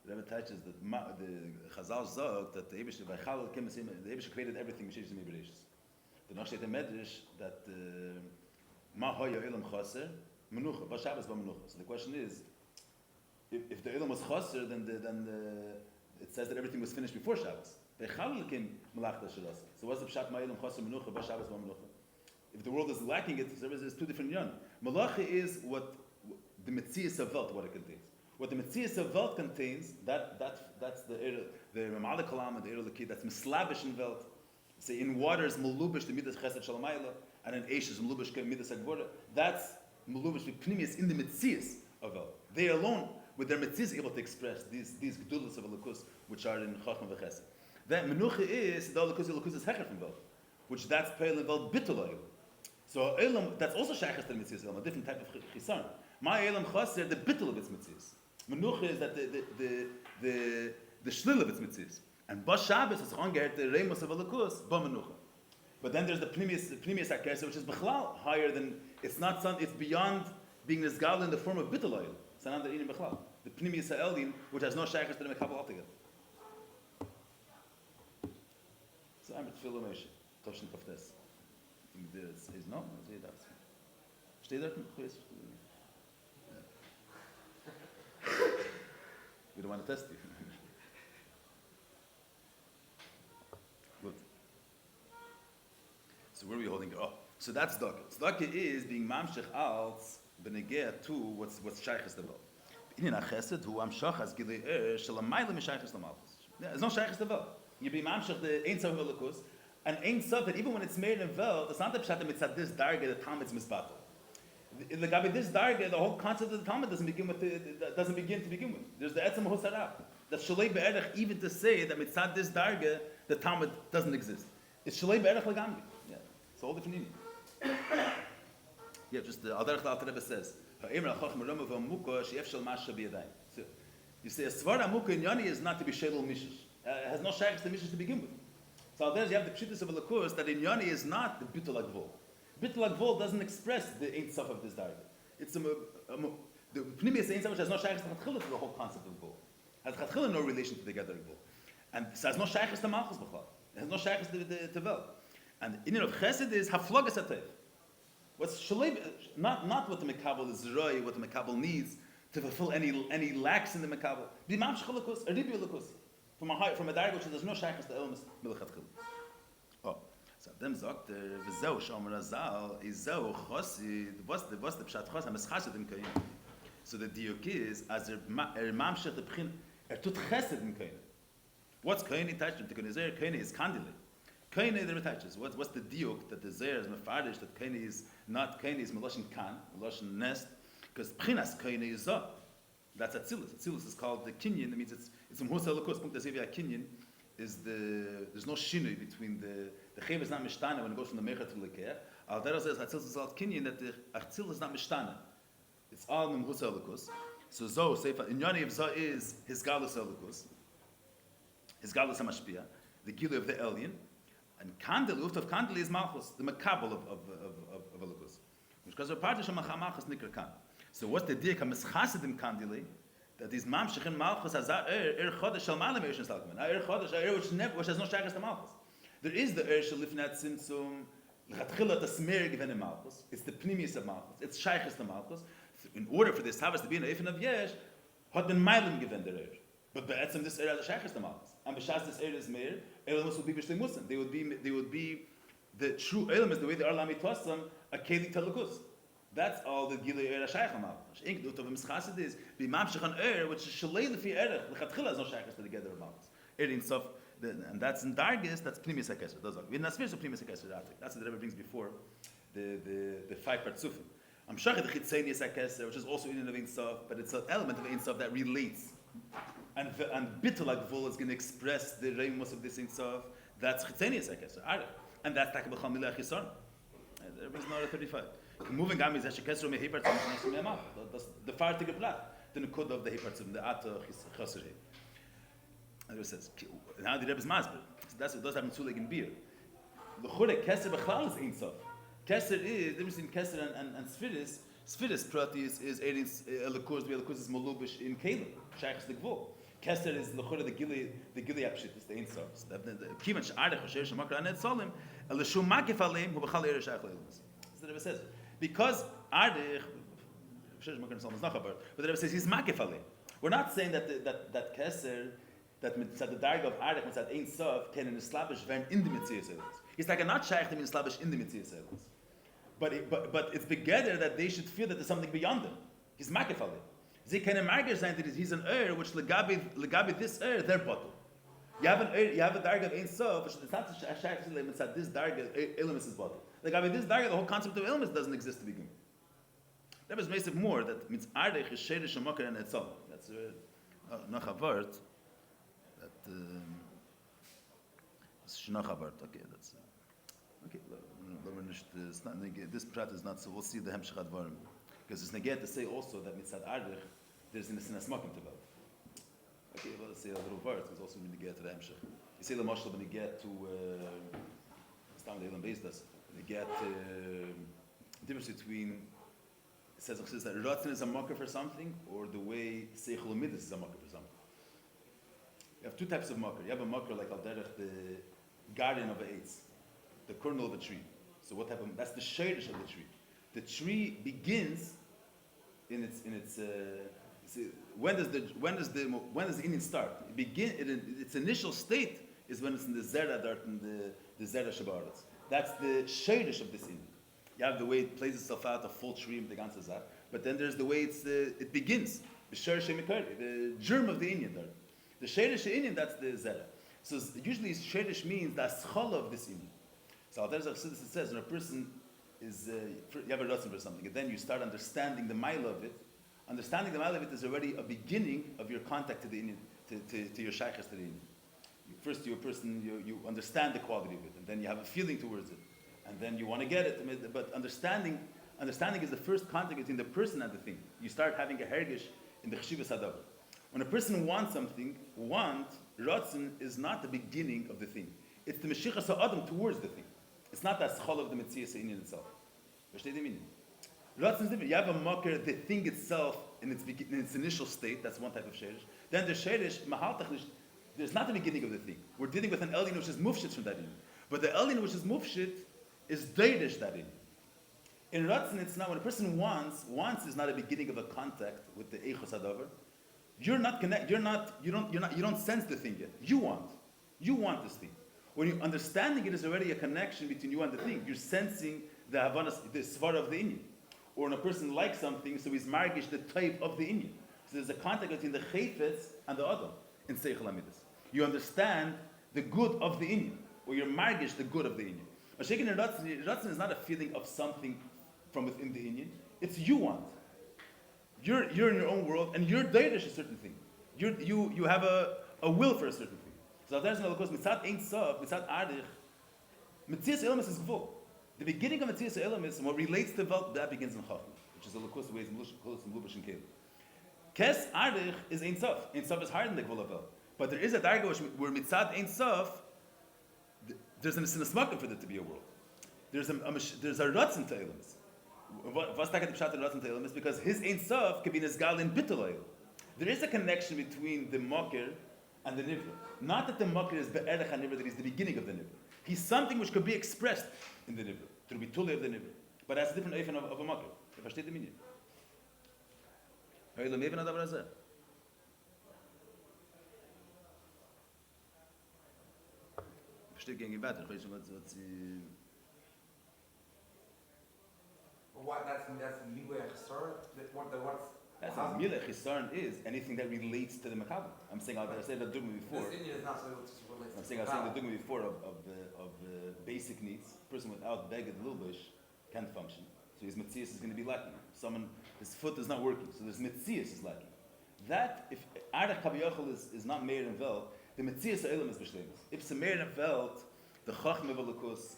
A: The Rebbe teaches that the Chazal zog that the Eibush by Chalal Kemesim, the Eibush created everything Mishish and Ibereshis. The Noch steht in Medrash that Ma Hoya Elam Chaser Menucha, Bashavas Menucha. So the question is, if the Elam was Chaser, then it says that everything was finished before Shabbos. By Chalal came Malachta Shirasa. So what's the Pshat Ma Elam Chaser Menucha, Bashavas Menucha? If the world is lacking it, there's two different yon. Malacha is what the Metzias of Velt, what it contains. What the Metzias of Velt contains, that's the Ramada Kalam and the Eir that's Mislabish in Velt. Say in water is Melubish, the Midas Chesed Shalamayla, and in Eish is Melubish, Midas Agvora. That's Melubish with Pnimius in the Metzias of Velt. They alone, with their Metzias, able to express these Gedulas of Elokus, which are in Chacham V'Chesed. Then Menucha is, the Elokus is Hecher from Velt, which that's Peil in Velt Bittul. So Elam, that's also Shaykhas to the Metzias, a different type of Chisan. My Elam Chaser, the bittul of its mitzvahs. Menucha is that the shlil of its mitzvahs. And Bas Shabbos is angehört the remus of Elokus, Ba Menucha. But then there's the Pnimius HaKeser, which is Bechlal, higher than, it's beyond being Nizgal in the form of bittul oil. It's another Elim Bechlal. The Pnimius HaElin, which has no Shaykhas to the Mekabel altogether. So I'm at Tfilah Moshe, Toshin Kaftes. I think there is no? Stay there, please. We don't want to test you. Good. So where are we holding it? Oh, so that's Tzedakah. Tzedakah is being mamshech als benegea to what's shaychus level. In a chesed who amshach as gilei shalamayla mishaychus lamalchus. There's no shaychus level. You be mamshech the ein sof velikus, and ein sof that even when it's made in vel, it's not the pshat that it's at this darga the Talmud's misbatel. This darga, the whole concept of the Talmud doesn't begin to begin with. There's the etzem hosarah. That's shalei be'erech even to say that mitzad this darga, the Talmud doesn't exist. It's shalei be'erech lagamri. Yeah, it's all different meaning. Yeah, just the Alderech Alter Rebbe says, so you say a svara mukha in Yoni is not to be shedel mishish. It has no shaykhs to mishish to begin with. So there's you have the pshittus of a lakus that in Yoni is not the bittul agvol. Bittul Agvol doesn't express the Ein Sof of this darga. It's the Pnimius Ein Sof which has no shaykhs to Chatchila to the whole concept of Gvol. Has Chatchila no relation to the Gather Gvol. And so has no shaykhs to Malchus B'chlal. It has no shaykhs to Vel. And in of Chesed is Haflogas Atayv. What's Shalei, not what the Mekabel is Roi, what the Mekabel needs to fulfill any lacks in the Mekabel. B'imam Shchalakus, a Ribi Lakus. From a darga which there's no shaykhs to Elmas Milchatchila. Oh. So them sagt v'zeu shomer azal izeu chosid what's the pshat chos am eschased im kain. So the diuk is as mamshech the bchin tut chesed im kain. What's kain in touch with the kain is kandili. Kaine the retaches. What's the diuk that the Zer is mefarish that Kaine is not Kaine is meloshin kan, meloshin nest, because Pchinas Kaine is up. That's Atzilus. Atzilus is called the kinyan. That means it's a muhsa lakus. Punkt asivia kinyan is there's no shinui between the chev is not mishtana when it goes from the mecher to the lekeh. Al dera says Atzilus is called kinyan that the Atzilus is not mishtana. It's all muhsa lakus. So Zo Seifa in Yoni of Zo is his galus lakus, his galus hamashpia, the gilu of the alien, and Kandel uft of Kandel is malchus, the makabel of lakus. Which because of partition malchus nikr kan. So what's the deal? Chasidim kandili that these mamshechin malchus has chodesh shel malam eishon salkman. Chodesh which has no shakas to malchus. There is the shelifnat simsum lechatchila the smear given in malchus. It's the pnimius of malchus. It's shaychus to malchus. In order for this havas to be an eifin of yesh, had been malam given the but be'etzem this has a shaychus to malchus. And b'shas this is meir, elamus would be b'shlei muslim. They would be the true elamus the way they are lamitosam a keli talakus. That's all the Gilei Eir HaShaykh HaMalchus. Ink Dut of Mischasid is Bi Mamshech Eir, which is Shalei Lefi Erech. L'chatchila is no Shaykhs together of Malchus. Erin Sof, and that's in Dargis, that's Pnimis HaKesher. Those are. In Nasfir, Pnimis HaKesher. That's what the Rebbe brings before the 5 part Sufim. I'm Shachet the Chitzenius HaKesher, which is also in of Ein Sof, but it's an element of Ein Sof that relates. And Bittul HaGvul is going to express the Reimus of this Ein Sof. That's Chitzenius HaKesher. And that's Takab Chamileh HaChisar. The Rebbe is not at 35. Moving on is that Shekesro me heparts from Maamar. That's the far to Kaplan. The Nukud of the heparts of the Ata Chasur. And it says, now the Rebbe is Masber. That's what does happen to in beer. The Chore Keser Bechlal is Ein Sof. Keser is, the difference between Keser and Sphiris. Sphiris Prati is Erin Elikus, the Elikus is Molubish in Kalim. Shaykhs the Gvul. Keser is the Chore the Gili Apshit, is the Ein Sof. Kivan Sh'arech Hosher Shemakra Anet Solim, Elishum Makif Aleim, Hu Bechal Eir Shaykh Leilumas. The Rebbe says, because Ardich, but the Rebbe says he's makefale. We're not saying that Keser, that the darg of Ardich, when Ein Sof, can in Islabish vern in the Mitzvah Selis. He's like a not shaykh in Islabish in the Mitzvah Selis. But it's together that they should feel that there's something beyond them. He's makefale. They can imagine that he's an which legabi this their bottle. You have a darg of Ein Sof, which it's not a shaykh, it's that this darg is bottle. Like this darga, the whole concept of illness doesn't exist to begin. That was made more. That means ardech is sherish shemakar and etzal. That's noch a word. That noch a word. Okay, that's okay. This prat is not so. We'll see the hemshech advarim because it's negat to say also that mitzad ardech there's in a smoking to Okay, well, let's say a little word because also when you get to the hemshech. You say the mashal when you get to Stam the Elam based us. They get the difference between it says that Ratzin is a marker for something or the way Seichel Umidus is a marker for something. You have two types of marker. You have a marker like Al-Derech, the guardian of the AIDS, the kernel of a tree. So what type of, that's the shadish of the tree. The tree begins in its when does the Indian start? Its initial state is when it's in the Zera Dart and the Zera Shabaratz. That's the shadish of this Indian. You have the way it plays itself out, a full tree, the ganze Zah. But then there's the way it begins, the germ of the Indian. The shadish Indian, that's the Zera. So usually shadish means the aschala of this Indian. So there's a Chassidus that says when a person is, you have a ratzon for something, and then you start understanding the mile of it. Understanding the mile of it is already a beginning of your contact to the Indian, to your shaykhs to the Indian. First, you're a person, you understand the quality of it, and then you have a feeling towards it, and then you want to get it. But understanding is the first contact between the person and the thing. You start having a hergish in the cheshivas hadavar. When a person wants something, ratzon is not the beginning of the thing. It's the meshichas ha'adam towards the thing. It's not the schol of the metzias in itself. Ratzon is different. You have a makar, the thing itself in its initial state. That's one type of sherish. Then the sherish mahaltachlish. There's not the beginning of the thing. We're dealing with an elyon which is mufshit from that in. But the elyon which is mufshit is deidish that in. In Ratzon, it's not when a person wants is not a beginning of a contact with the eichos hadavar. You're not connect. You don't sense the thing yet. You want this thing. When you're understanding it is already a connection between you and the thing. You're sensing the havanas, the svara of the inyan. Or when a person likes something, so he's margish the type of the inyan. So there's a contact between the chayfetz and the adam in seichel amidus. You understand the good of the inyan. or you're margish the good of the inyan. Mashiach in Ratzin is not a feeling of something from within the inyan. It's you want. You're in your own world, and you're derish a certain thing. You have a will for a certain thing. So there's another question. Mitzad Ein Sof, Mitzad Ardich, Metzias Elamis is Gvul. The beginning of Metzias Elamis, and what relates to Welt, that begins in Chachma, which is the Lakus ways close and Lubish and Kelim. Kes Ardich is Ein Sof. Ein Sof is higher than the Gvul of Welt. But there is a darga where Mitzad Ein Sof, there's an asmakam for there to be a world. There's a Ratzin to Elamis. What's that the pshat Ratzin to Elamis? Because his Ein Sof can be Nizgal in Bittul Elam. There is a connection between the Makir and the Nivra. Not that the Makir is Be'erech HaNivra, that he's the beginning of the Nivra. He's something which could be expressed in the Nivra, through Bittul of the Nivra. But that's a different Eifen of a Makir. If I state the meaning. Ha'elam Eifen Adavar Hazeh. Versteht gegen weiter. Ich weiß nicht, was sie...
C: What, that's Mileh Chesar? What's...
A: That's what Mileh Chisarn is, anything that relates to the Makabel. I said the dogma before.
C: This Indian is not so able to relate to
A: I was saying the dogma before of the basic needs. A person without beged lilbush can't function. So his mitzias is going to be lacking. His foot is not working, so his mitzias is lacking. That, if Arach Kabiyachol is not Meir and Velt, the mitzias Elam is b'shleimus. If it's a Meir and Velt, the Chachme Velakus,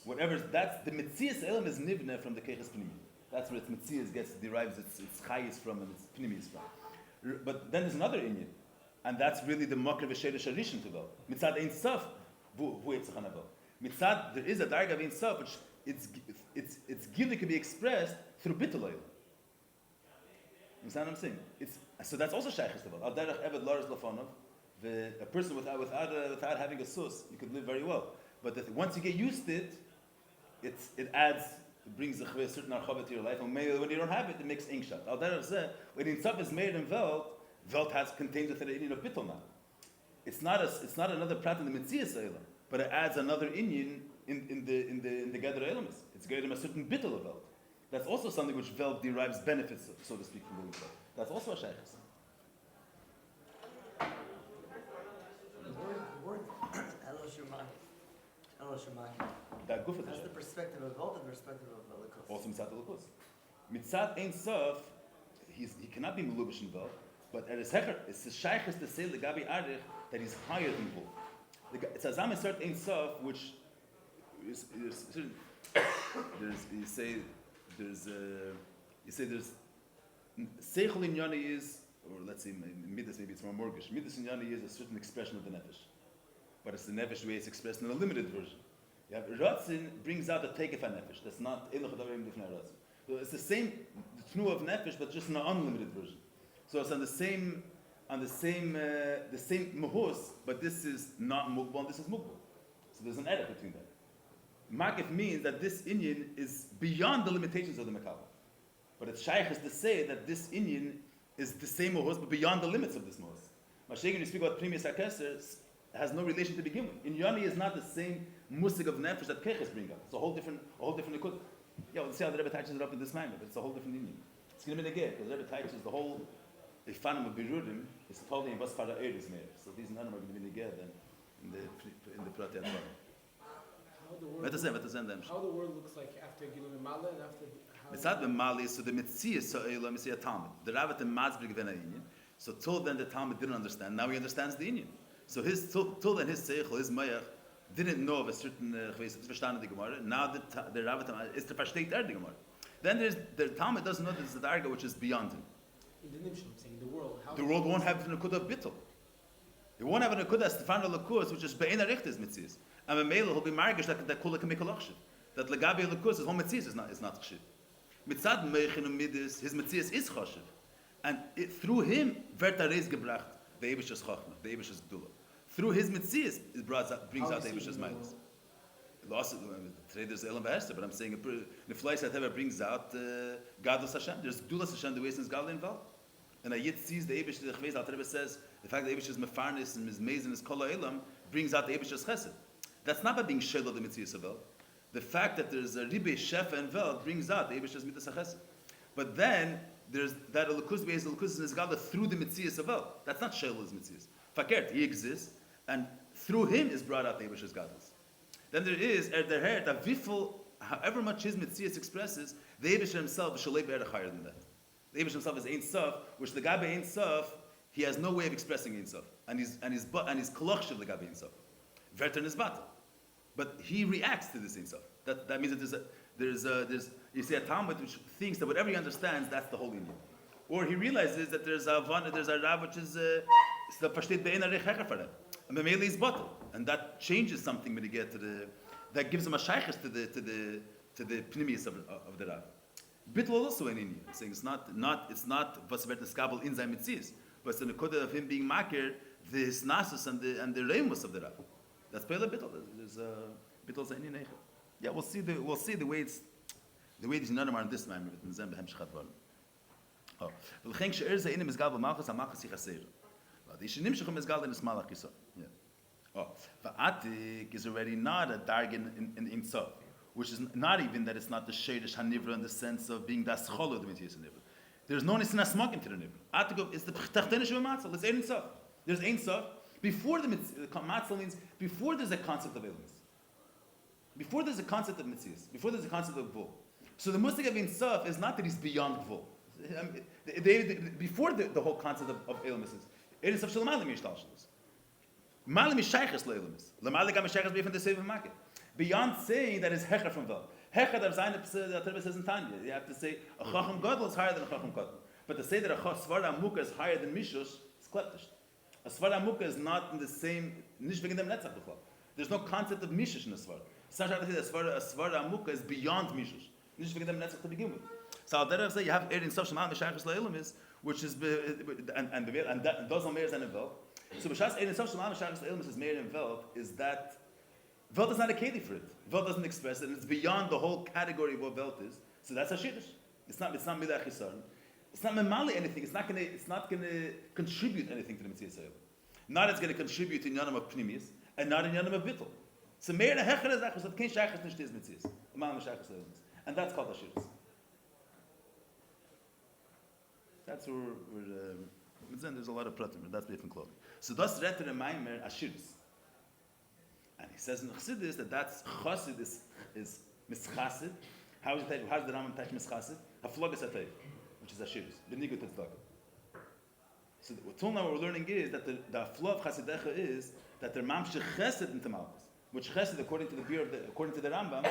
A: whatever, that's, the mitzias Elam is nivne from the Keches Pnimi. That's where its mitzias derives its chayis from and its pnimis from. But then there's another inyan, and that's really the makar v'sheidah sharishin to go. Mitzad ein sof, vu etzach hanavel. Mitzad, there is a darga of ein sof, which its gili can be expressed through bittul oil. You understand what I'm saying? So that's also shaykhis to go. Al derech eved loris lafonov, a person without having a sus, you could live very well. But once you get used to it, it adds. It brings a certain archava to your life, and maybe when you don't have it, it makes inkshot. Al derech zeh, when in Tzav is made in Velt contains within the Indian of Bittul now. It's not another prat in the Metzias Eilam, but it adds another Indian in the Gather Eilamis. It's getting a certain Bittul of Velt. That's also something which Velt derives benefits, so to speak, from the Velt. That's also a shaykhis.
D: The word Elo Shemai.
A: That guf
D: That's the perspective of Velt and the perspective of Velikus.
A: Also Mitzad Elikus. Mitzad Ein Sof, he cannot be Melubish in Velt, but at his hecher, it's the shaykhis to say Legabi Arich that he's higher than Velt. It's Azam Esert Ein Sof, which is there's Seichel in Yoni is, or let's say Midas, maybe it's more mortgage. Midas in Yoni is a certain expression of the Nefesh. But it's the Nefesh way it's expressed in a limited version. You have Ratzin brings out the Tekef HaNefesh. That's not Eloch Adavim Difnei Ratzin. So it's the same Tnu of Nefesh, but just in an unlimited version. So it's on the same Mahus, but this is not Mukbal and this is Mukbal. So there's an error between that. Makif means that this Inyan is beyond the limitations of the Makabah. But it's Shaykh is to say that this Inyan is the same Mahus, but beyond the limits of this Mahus. Mashiach, when you speak about Primus HaKeser, has no relation to begin with. In Yoni is not the same musig of nefesh that Keches bring up. It's a whole different nikud. Yeah, we'll see how the Rebbe touches it up in this manner, but it's a whole different Indian. It's going to be negay, because the Rebbe touches the whole Ifanim of Birudim is totally in Basfara Eir is Meir. So these none are going to be negay then in the Pratei Advar.
E: How the world looks like after Gilum Mala and after
A: It's not the Mali, so the Metzias, so Elam is a Talmud. The Rav at the Mazbrig Vena Indian. So till then the Talmud didn't understand. Now he understands the Indian. So till then his Seichel, his Mayach, didn't know of a certain verstanden the Gemara. Now the Rav is to versteht the Gemara. Then the Talmud doesn't know there's the Darga which is beyond him.
E: in the Nimshim, I'm saying the world.
A: The world won't have an Akudah Bittul. It won't have an Akudah Stefan Lakus, which is Be'ena Richtes Mitzis. And a male will be margish that Kula can make a Lachshiv. That Lagabi Lakus, his whole Mitzis is not Chshiv. Mitzad Meichin Midis, his Mitzis is Chashiv. And through him, Verta Reis gebracht, the Ebish's Chachma, the Ebish's Gdula. Through his Mitzis, it brings out the Ebish's Miles. Today there's Elam B'Hester, but I'm saying the flies that ever brings out Gadlus Hashem. There's Gdulas Hashem, the way since Gadol involved. And a Yid sees the Ebish, the Chvez, Al says, the fact that the Ebish is Mefarnis and his Mez and his Kol Elam brings out the Ebish's Chesed. That's not by being Shel of the Mitzvah Vel. The fact that there's a Ribe, Shefa, and Vel brings out the Ebish's Mitzvah Chesed. But then there's that Elokus Beis, Elokus in his Gadol through the Mitzvah Vel. That's not Shel of his Mitzvah. Fakert, he exists, and through him is brought out the Ebish's Gadol. Then there is der Herd, a Wiffel, however much his Metzias expresses, the Eibush himself is Shalei Be'er higher than that. The Eibush himself is Ein Sof, which the Gabe Ein Sof, he has no way of expressing Ein Sof. And he's Koloch of the Gabe Ein Sof. Verter is battle. But he reacts to this Ein Sof. That means that there's you see a Talmud which thinks that whatever he understands, that's the whole Indian. Or he realizes that there's a Rav which is the Pashtet Be'en Arech Hecher for him. And Memele is bottle. And that changes something when you get to that gives him a shaykhis to the pnimius of the Rav. Bittul also in Indian, saying it's not Vasabert Skabel in Zayn Mitzis, but it's the Nekuda of him being makir, the Hisnasus and the Reimus of the Rav. That's Pele Bittul. There's Bittul's Indian Eichel. Yeah, we'll see the way these Yinanim are in this Maamar with Mizem Behem Shechat Varim. Oh, V'lchein she'er ze'inim mizgal b'malchus ha-malchus yichaseir. The Yishinim shechum mizgal in Ismalach Yisod. Yeah. Oh, V'atik is already not a dargin in Ein Sof, which is not even that it's not the Sheidish HaNivra in the sense of being das Cholo of the Mitzvah HaNivra. There's no Nisin HaSmokim to the Nivra. Atik is the P'tachtenish of Matzal. It's Ein Sof. There's Ein Sof. Before the Matzal means, before there's a concept of Eilus. Before there's a concept of Mitzvahs. Before there's a concept of Gvul. So the Musik of Ein Sof is not that he's beyond Gvul. Before the whole concept of Eilus is, it is of Shalom Mishtalshalos. Malim is shaykhs leilemis. Lamali gam shaykhs be from the seven market. Beyond saying that is hecher from Vel. Hecher that Zayin the Torah says in Tanya. You have to say a chacham gadol is higher than a chacham gadol. But to say that a svara muka is higher than mishush is kleptish. A svara muka is not in the same nish v'gendem netzach b'chol. There's no concept of mishush in a svara. It's not trying to say that a svara muka is beyond mishush. Nish v'gendem netzach to begin with. So I'll dare say you have in such malim shaykhs leilemis, which is and those are Meirs and Vel. So B'shas Ein Sof Shalom Shachas Ilmus is Meir and Veld is that Veld is not a keli for it. Veld doesn't express it, and it's beyond the whole category of what Veld is. So that's a shidduch. It's not Milach Chisaron. It's not memali anything. It's not gonna contribute anything to the Mitzvah Yisrael. Not it's gonna contribute in Yanam of Pnimius and not in Yanam of Bittul. So Meir and Hecher is Achos that Kein Shachas Nish Tiz Mitzvahs. Maamar Shachas Ilmus, and that's called a shidduch. That's where there's a lot of pratim, and that's different clothing. So that's retter in Maamar Ashiris. And he says in Chassidus that's Chassid is mischasid. How does the Rambam touch mischasid? Haflogas atay, which is Ashiris. Benigut tzedakah. So till now what we're learning is that the flow of Chasidecha is that they're mamshech chesed into malchus. Which chesed, according to the Rambam,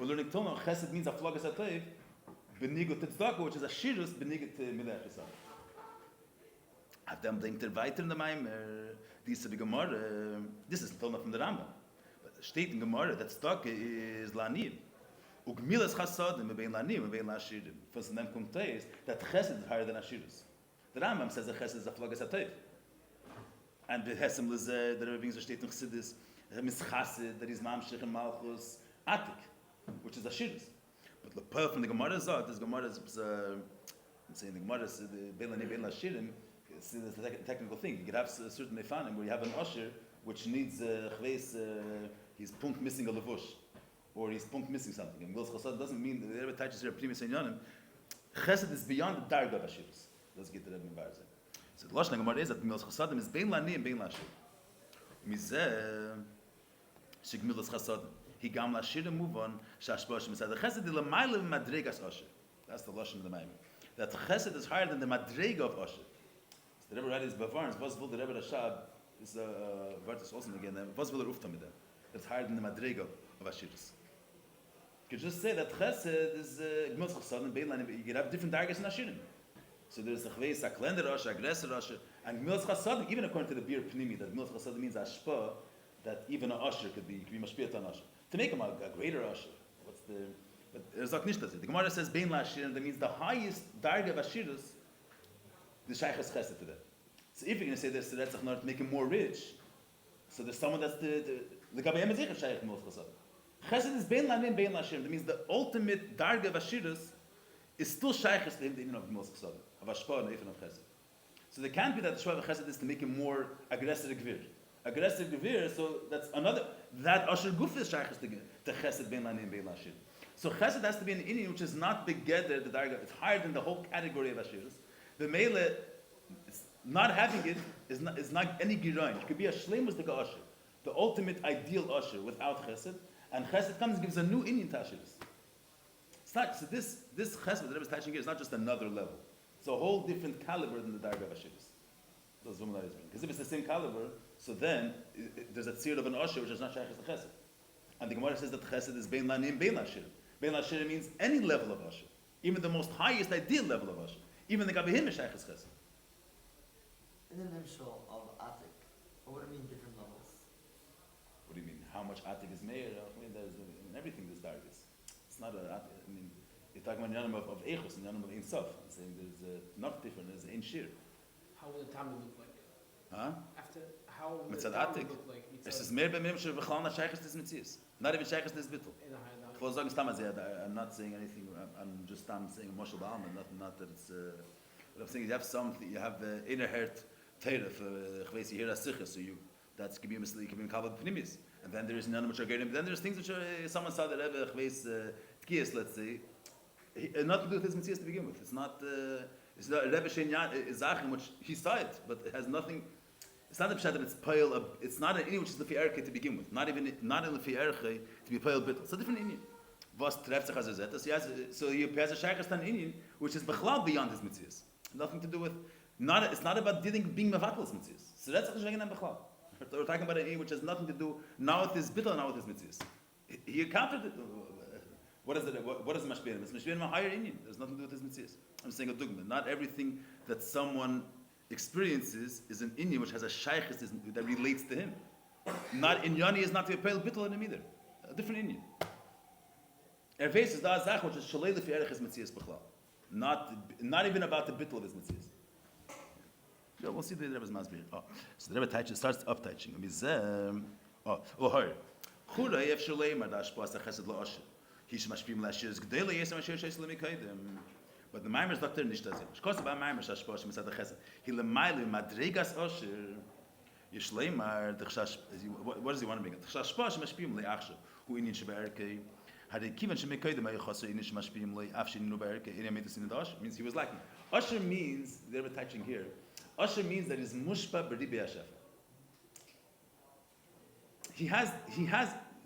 A: we're learning till now chesed means haflogas atay, benigut tzedakah, which is Ashiris, benigut milech chisar. Then denkt weiter in the Maamar, this is told from the Rambam. But the state in Gemara that stock is lanim. Ugmilas chasadim mebein lanim mebein lashirim. From them comes that chesed is higher than ashiris. The Rambam says that chesed is a flogas atayv. And the hesem lezeh, the Rebbe state in Chassidus, mischasid, that is mamshech and malchus atik, which is ashiris. But the pearl from the Gemara zot, this Gemara is saying the Gemara is the bein lanim bein lashirim. It's a technical thing. You could have a certain nefanim where you have an usher which needs he's punk missing a levush, or he's punk missing something. And Gil's Chasad doesn't mean that the Rebbe touches here primis enyanim. Chesed is beyond the darga of Ashiris. Let's get to the Rebbe Barza. So the Lashon Gemara is that Gil's Chasadim is bein lani and bein lashir. Mizeh shegmilas Chasadim. He gam lashirim move on shashbosh misad. The Chesed is l'maylev madregas usher. That's the Lashon of the Maamar. That Chesed is higher than the madrega of usher. The Rebbe writes Bavarns, was will the Rebbe Rashab is Vartas also again. Was will Uftamida? That's higher than the Madrega of Ashiris. You could just say that Chesed is Gmos Chesed and Beilan. You could have different targets in Ashirim. So there's a Chveis, a Klender Rosh, a Gresser Rosh, and Gmos Chesed. Even according to the Bir Pnimi, that Gmos Chesed means Ashpa, that even a Usher could be Mashpiyat on Usher. To make him a greater Usher, but there's not Nishtas. The Gemara says Bein Lashir, that means the highest Darga of Ashiris. The shaykh is chesed to that. So if you're going to say this to Retzach Nor to make him more rich, so there's someone that's the Gabayim is a shaykh most chesed. Chesed is bein lanim bein lashim. That means the ultimate darga of Ashiris is still shaykh to him the inyan of most chesed, of Ashpa and even of chesed. So there can't be that the shva of chesed is to make him more aggressive gvir. Aggressive gvir, so that's another, that Asher Guf is shaykh to chesed bein lanim bein lashim. So chesed has to be an inyan which is not begeder the darga, it's higher than the whole category of Ashiris. The mele, not having it is not any giroin. It could be a shleimus like a usher, the ultimate ideal usher without chesed, And chesed comes and gives a new inyan to Ashirus. It's not, so this chesed that the Rebbe is touching here is not just another level. It's a whole different caliber than the Darga of Ashirus. That's what that is. Because if it's the same caliber, so then there's a tzir of an Asher which is not shaykhis to chesed. And the Gemara says that chesed is bein lanim, bein lashir. Bein lashir means any level of Asher. Even the most highest ideal level of Asher. Even the Gabihim is shaykhis chesed.
D: In the Nimshal of Atik, what would it mean different levels?
A: What do you mean? How much Atik is Meir? I mean, in everything there's dargis. It's not a Atik. I mean, you're talking about Yanim of Echos and Yanim of Ein Sof. I'm saying there's not different. There's Ein Shir.
E: How will the Talmud look like?
A: Huh?
E: After, how will the
A: Mitzad
E: Talmud
A: Atik.
E: look like?
A: Es ist mehr bei mir, dass wir nicht shaykhis des Metzies. Not even shaykhis des Bittul.
E: In a high level.
A: Ich will sagen, I'm not saying anything, I'm just saying a Moshe Ba'alma, not that it's, what I'm saying is you have something, you have inner heart teiref, ich weiß, you hear a sicher, so you, that's could be kabel pnimis. And then there is none which are getting, then there's things which are, someone saw that Rebbe, ich weiß, tkiyas, let's say, nothing to do with his Metzies to begin with. It's not Rebbe Shein Zachem, which he saw it, but it has nothing. It's not the pshat that it's pile of. It's not an inyan which is the fi'erke to begin with. Not in the fi'erke to be pile bittul. It's a different inyan. Was trefft sich as a zeta. So he has a shaykhis an inyan which is bechlal beyond his mitzias. Nothing to do with. It's not about being mevatl's mitzias. So that's actually an bechlal. We're talking about an inyan which has nothing to do now with his bittul, now with his mitzias. He encountered it. What is it? What is mashbirim? It's mashbirim a higher inyan. There's nothing to do with his mitzias. I'm saying a dogma. Not everything that someone experiences is an inyan which has a shaykhis that relates to him. Not inyani is not to be a pale bittul in him either. A different inyan. Erveis is da zach which is shalei lefi erech his metzias b'chlal. Not even about the bittul of his metzias. Yeah, we'll see the Rebbe's masbir. So the Rebbe starts up touching. Chura yef Shloime da shpas chesed lo asher. Hish mashpim lashir gdele yesem asher sheis lemikaydem. But the Maamar is doctor nicht das. Ich koste bei Maamar shashposh mit der chesed. He lemayle madrigas asher. Yishleimar the chash. What does he want to make? The shashposh mashpim le achshav. Hu inin sheberke. Had kiven shemekaydem ay chaser inin mashpim le afshin no berke. In amitas in the asher means he was lacking. Asher means they're touching here. Asher means that he's mushpa b'ribi hashefa. He has.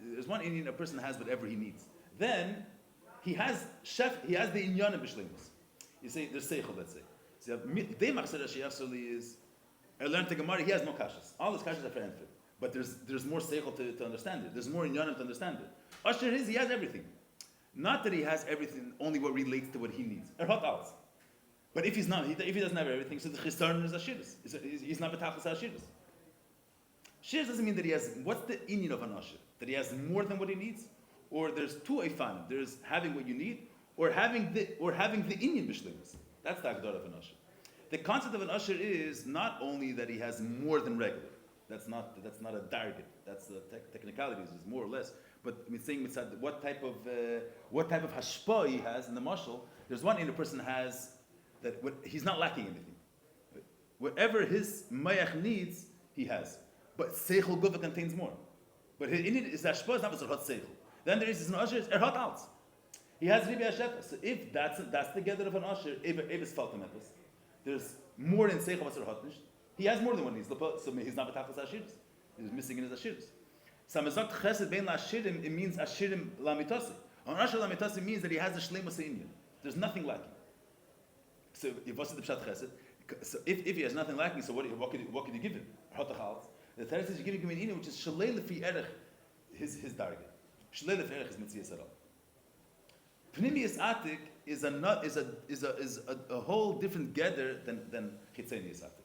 A: There's one Indian a person has whatever he needs. Then he has the inyan of b'shleimus. You say there's seichel, let's say. So they machzor sheyachsoli is. I learned the Gemara. He has no kashas. All his kashas are for Enfield. But there's more seichel to understand it. There's more inyan to understand it. Asher he has everything. Not that he has everything, only what relates to what he needs. Erhot alts. But if he doesn't have everything, so the chisarn is ashiris. He's not betachlis ashiris. Shirs doesn't mean that he has. What's the inyan of an asher? That he has more than what he needs, or there's two eifanim. There's having what you need, or having the inyan b'shleimus. That's the agdar of an asher. The concept of an usher is not only that he has more than regular. That's not a target. That's the technicalities, is more or less. But I mean, saying what type of hashpa he has in the mashal. There's one in a person has that he's not lacking anything. Whatever his mayach needs, he has. But seichel guva contains more. But in it is hashpa is not v'zerhot seichel. Then there is an usher is erhot out. He has ribi hashefa. So if that's the gather of an usher, if it's faltemetus. There's more in Seichel Vasar Hotnish. He has more than one needs. So he's not B'tachlis Ashiris. He's missing in his Ashiris. Samazak Chesed Bein Ashirim, it means Ashirim Lamitasi. On Asher Lamitasi means that he has a Shleima Seinian. There's nothing lacking. So if what's the Pshat Chesed? So if he has nothing lacking, so what could you give him? Hotachals. The third is you're giving him an Inu, which is Shalei Lefi Erech, his target. Shalei Lefi Erech is Metzias Aral. Pnimius Atik is a whole different gather than Chitzenius Atik.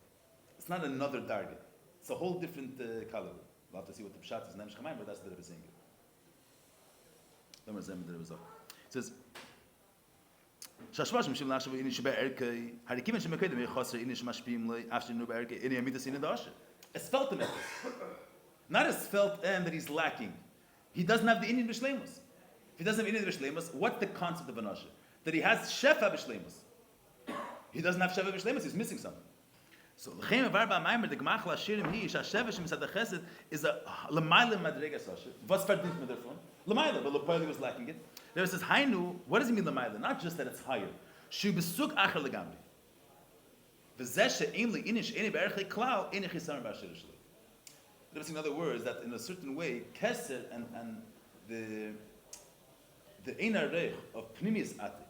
A: It's not another target. It's a whole different caliber. We'll have to see what the pshat is. Namish Chamaim, but that's the Rebbe saying it. It says, "Shashvash mishim lachshav ini sheba erkei harikim shemekedem yechaser ini shmashpim le after nu erkei ini amidas in the asher." It's felt in it, not as felt that he's lacking. He doesn't have the Indian b'shleimus. If he doesn't have Indian b'shleimus, what's the concept of an asher? That he has shefa b'shleimus. He doesn't have shefa b'shleimus. He's missing something. So l'chem avar ba'maymer the gemach la'ashirim hi shasheva shemisad ha'chesed is a l'mayla madregas asher. Was verdient man davon? L'mayla, but l'poili was lacking it. There says hainu. What does it mean l'mayla? Not just that it's higher. Shu besuk acher legamri. V'zeh she'en le'inish eni be'erchei klal eni chisar b'asher shloi. In other words, that in a certain way, Kesed and the Einar Reich of Pnimis Atik,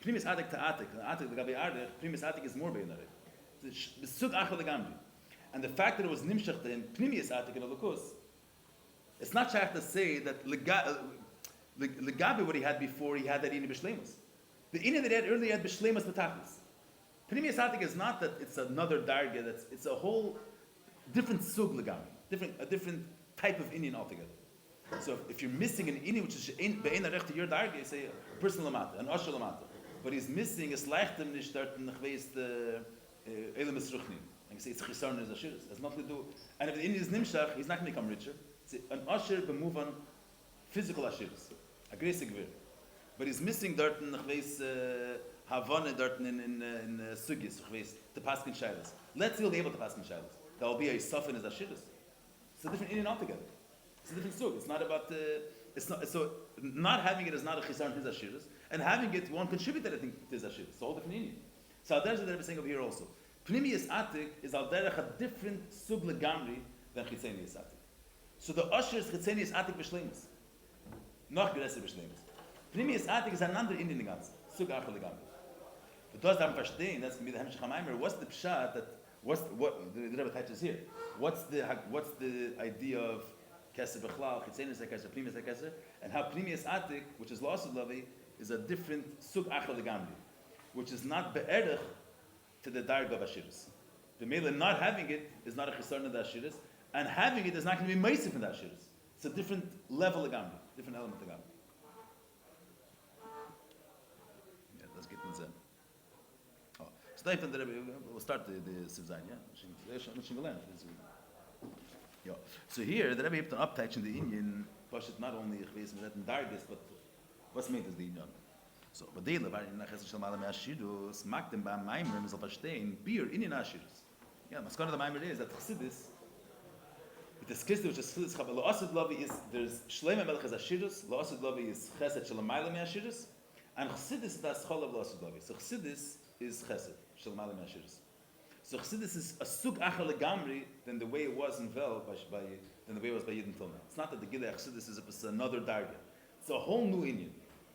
A: Pnimis Atik to Atik, Atik the Gabi Ardech, Pnimis Atik is more Einar Reich. The Sug Achel Legamri. And the fact that it was Nimshach in Pnimis Atik in Elokus, it's not shaykh to say that Legabi what he had before, he had that Ini B'Shleimus. The Ini that he had earlier had B'Shleimus B'Tachlis. Pnimis Atik is not that it's another darga, it's a whole different Sug Legamri, a different type of Indian altogether. So if you're missing an Ini which is Be'en Arech to your darga, you say a person Lamata, an Osher Lamata. But he's missing a Sleichtem Nishtart in the Chveist Elam Esruchnim. And you say it's Chisarn as Ashiris. It has nothing to do. And if the Indian is Nimshach, he's not going to become richer. It's an Osher b'move on physical Ashiris. A Greise Gvir. But he's missing dort in the Chveist Havana dort in Sugis, Chveist, the Paskin Shailas. Let's say he'll be able to Paskin Shailas. There will be a Sofin as Ashiris. It's a different Indian altogether. It's a different Sug. It's not about so not having it is not a Chisarn his Ashiris, and having it won't contribute anything to his Ashiris. It's a whole different Indian. So there's what they're saying over here also. Pnimius Atik is al derech a different Sug legamri than Chitzenius Atik. So the Usher is Chitzenius Atik b'Shleimus. Noch Geresser b'Shleimus. Pnimius Atik is another Indian Ganze. Sug Achel legamri. But does that verstehen, that's going to be the Hemshech HaMaimer, what's the pshat that, what the Rebbe touches here? What's the idea of Keser B'chlal, Chitzenius HaKeser, Pnimius HaKeser, and how Pnimius Atik, which is Lost of Lavi, is a different Sug Achel legamri, which is not be'erech to the darga of Ashiris. The Mela not having it is not a chisarn of the Ashiris, and having it is not going to be meisif in the Ashiris. It's a different level of Gamri, different element of Gamri. Yeah, let's get into that. Oh, so we'll start the Sivzain, yeah? Yeah. So here, the Rebbe heeft een uptouch in the Indian, was not only geweest met een dargis, but what's meant is the Indian. So, but they live in Cheshvan Shalom Alem Ashirus, mag them beim Maamar, man soll verstehen, Bier in den Ashirus. Yeah, Maskana of the Maamar is that Chassidus, with the Skistus, which is Chassidus, La'asid Lavi is, there's Shloime Melech is Ashirus, La'asid Lavi is Chesed Shalom Alem Ashirus, and Chassidus is the Aschol of La'asid Lavi. So Chassidus is Chesed Shalom Alem Ashirus. So Chassidus is a Sug Achel Legamri than the way it was in Vel, than the way it was by Yidin Tilna. It's not that the Gilei Chassidus is another darga. It's a whole new Indian.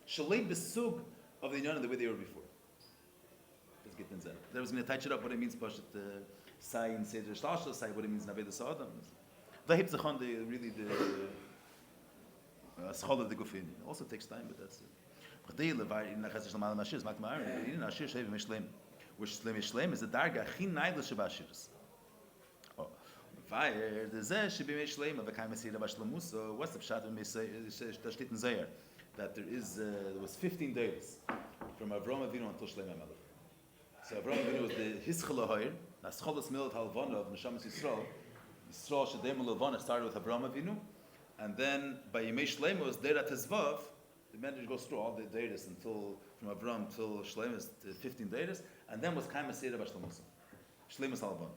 A: Shalei besug of the Inyan the way they were before. Let's get into that. There was going to touch it up what it means Pashat Sai and Seder Shlashal, Sai what it means Naveda Sa'adam. The Hip Zachon, really the Schol of the Gufin. It also takes time, but that's it. B'chdei levar in Nachas Shalom Ashir, Zmak Maamar, in Ashir Shevim Shleim, which Shleim is the Darga Chin Naidl Shabashirs. Oh, fire the Zeh Shebim Shleim of the Kaim Seder Bashlomus. So what's the pshat when we say that steht in Zayar? That there was 15 days from Avram Avinu until Shloime Melech. So Avram Avinu was the Hischel Hoyer, that's Cholos Milat Halvana of Neshamas Yisrael. Yisrael Shedem Levana started with Avram Avinu, and then by Yimei Shloime was Deira Tezvav. The marriage goes through all the days until from Avram till Shloime is 15 days, and then was Kaim Asera Bashlomusa, Shloime Salvan.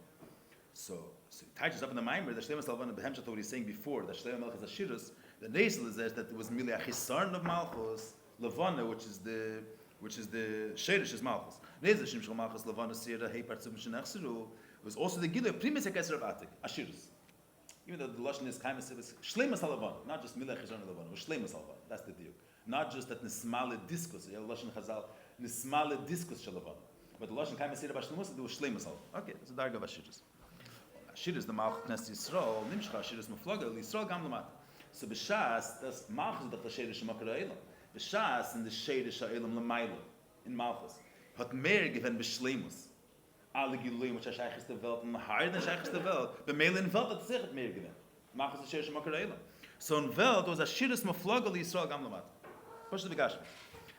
A: So it touches up in the Maamar that Shloime Salvan, Behemshat, what he's saying before that Shloime Melech is Ashirus. The Nesel is that it was merely a chisarn of Malchus, Levana, which is the Sheirish is Malchus. Nesel Shem Shal Malchus Levana Sira Hey Partzum Shenachseru was also the Gilui Primus Hakeser of Atik Ashirus. Even though the lashon is Kaimas, it was Shleimas Halavana, not just merely chisarn of Levana, it was Shleimas Halavana. That's the deal. Not just that Nismale Diskus. You have lashon Chazal Nismale Diskus Shalavana, but the lashon Kaimas Sira Bashlemus it was Shleimas Halavana. Okay, it's a darga of Ashirus. Ashirus the Malchus Knesset Yisrael Nimshcha Ashirus Muflaga Yisrael Gam Lamata. So b'shas, das Malchus doch the Sheirish Makar Ha'elam. B'shas in the Sheirish Ha'elam L'mayla, in Malchus, hat mehr given b'shleimus. Alle Giluim, which are Sheiches der Welt, and higher than Sheiches der Welt. B'meila in Welt hat sich hat mehr given. Malchus the Sheirish Makar Ha'elam. So in Welt was Ashiris Maflaga L'Yisrael Gam Lamata. Push the Begashmi.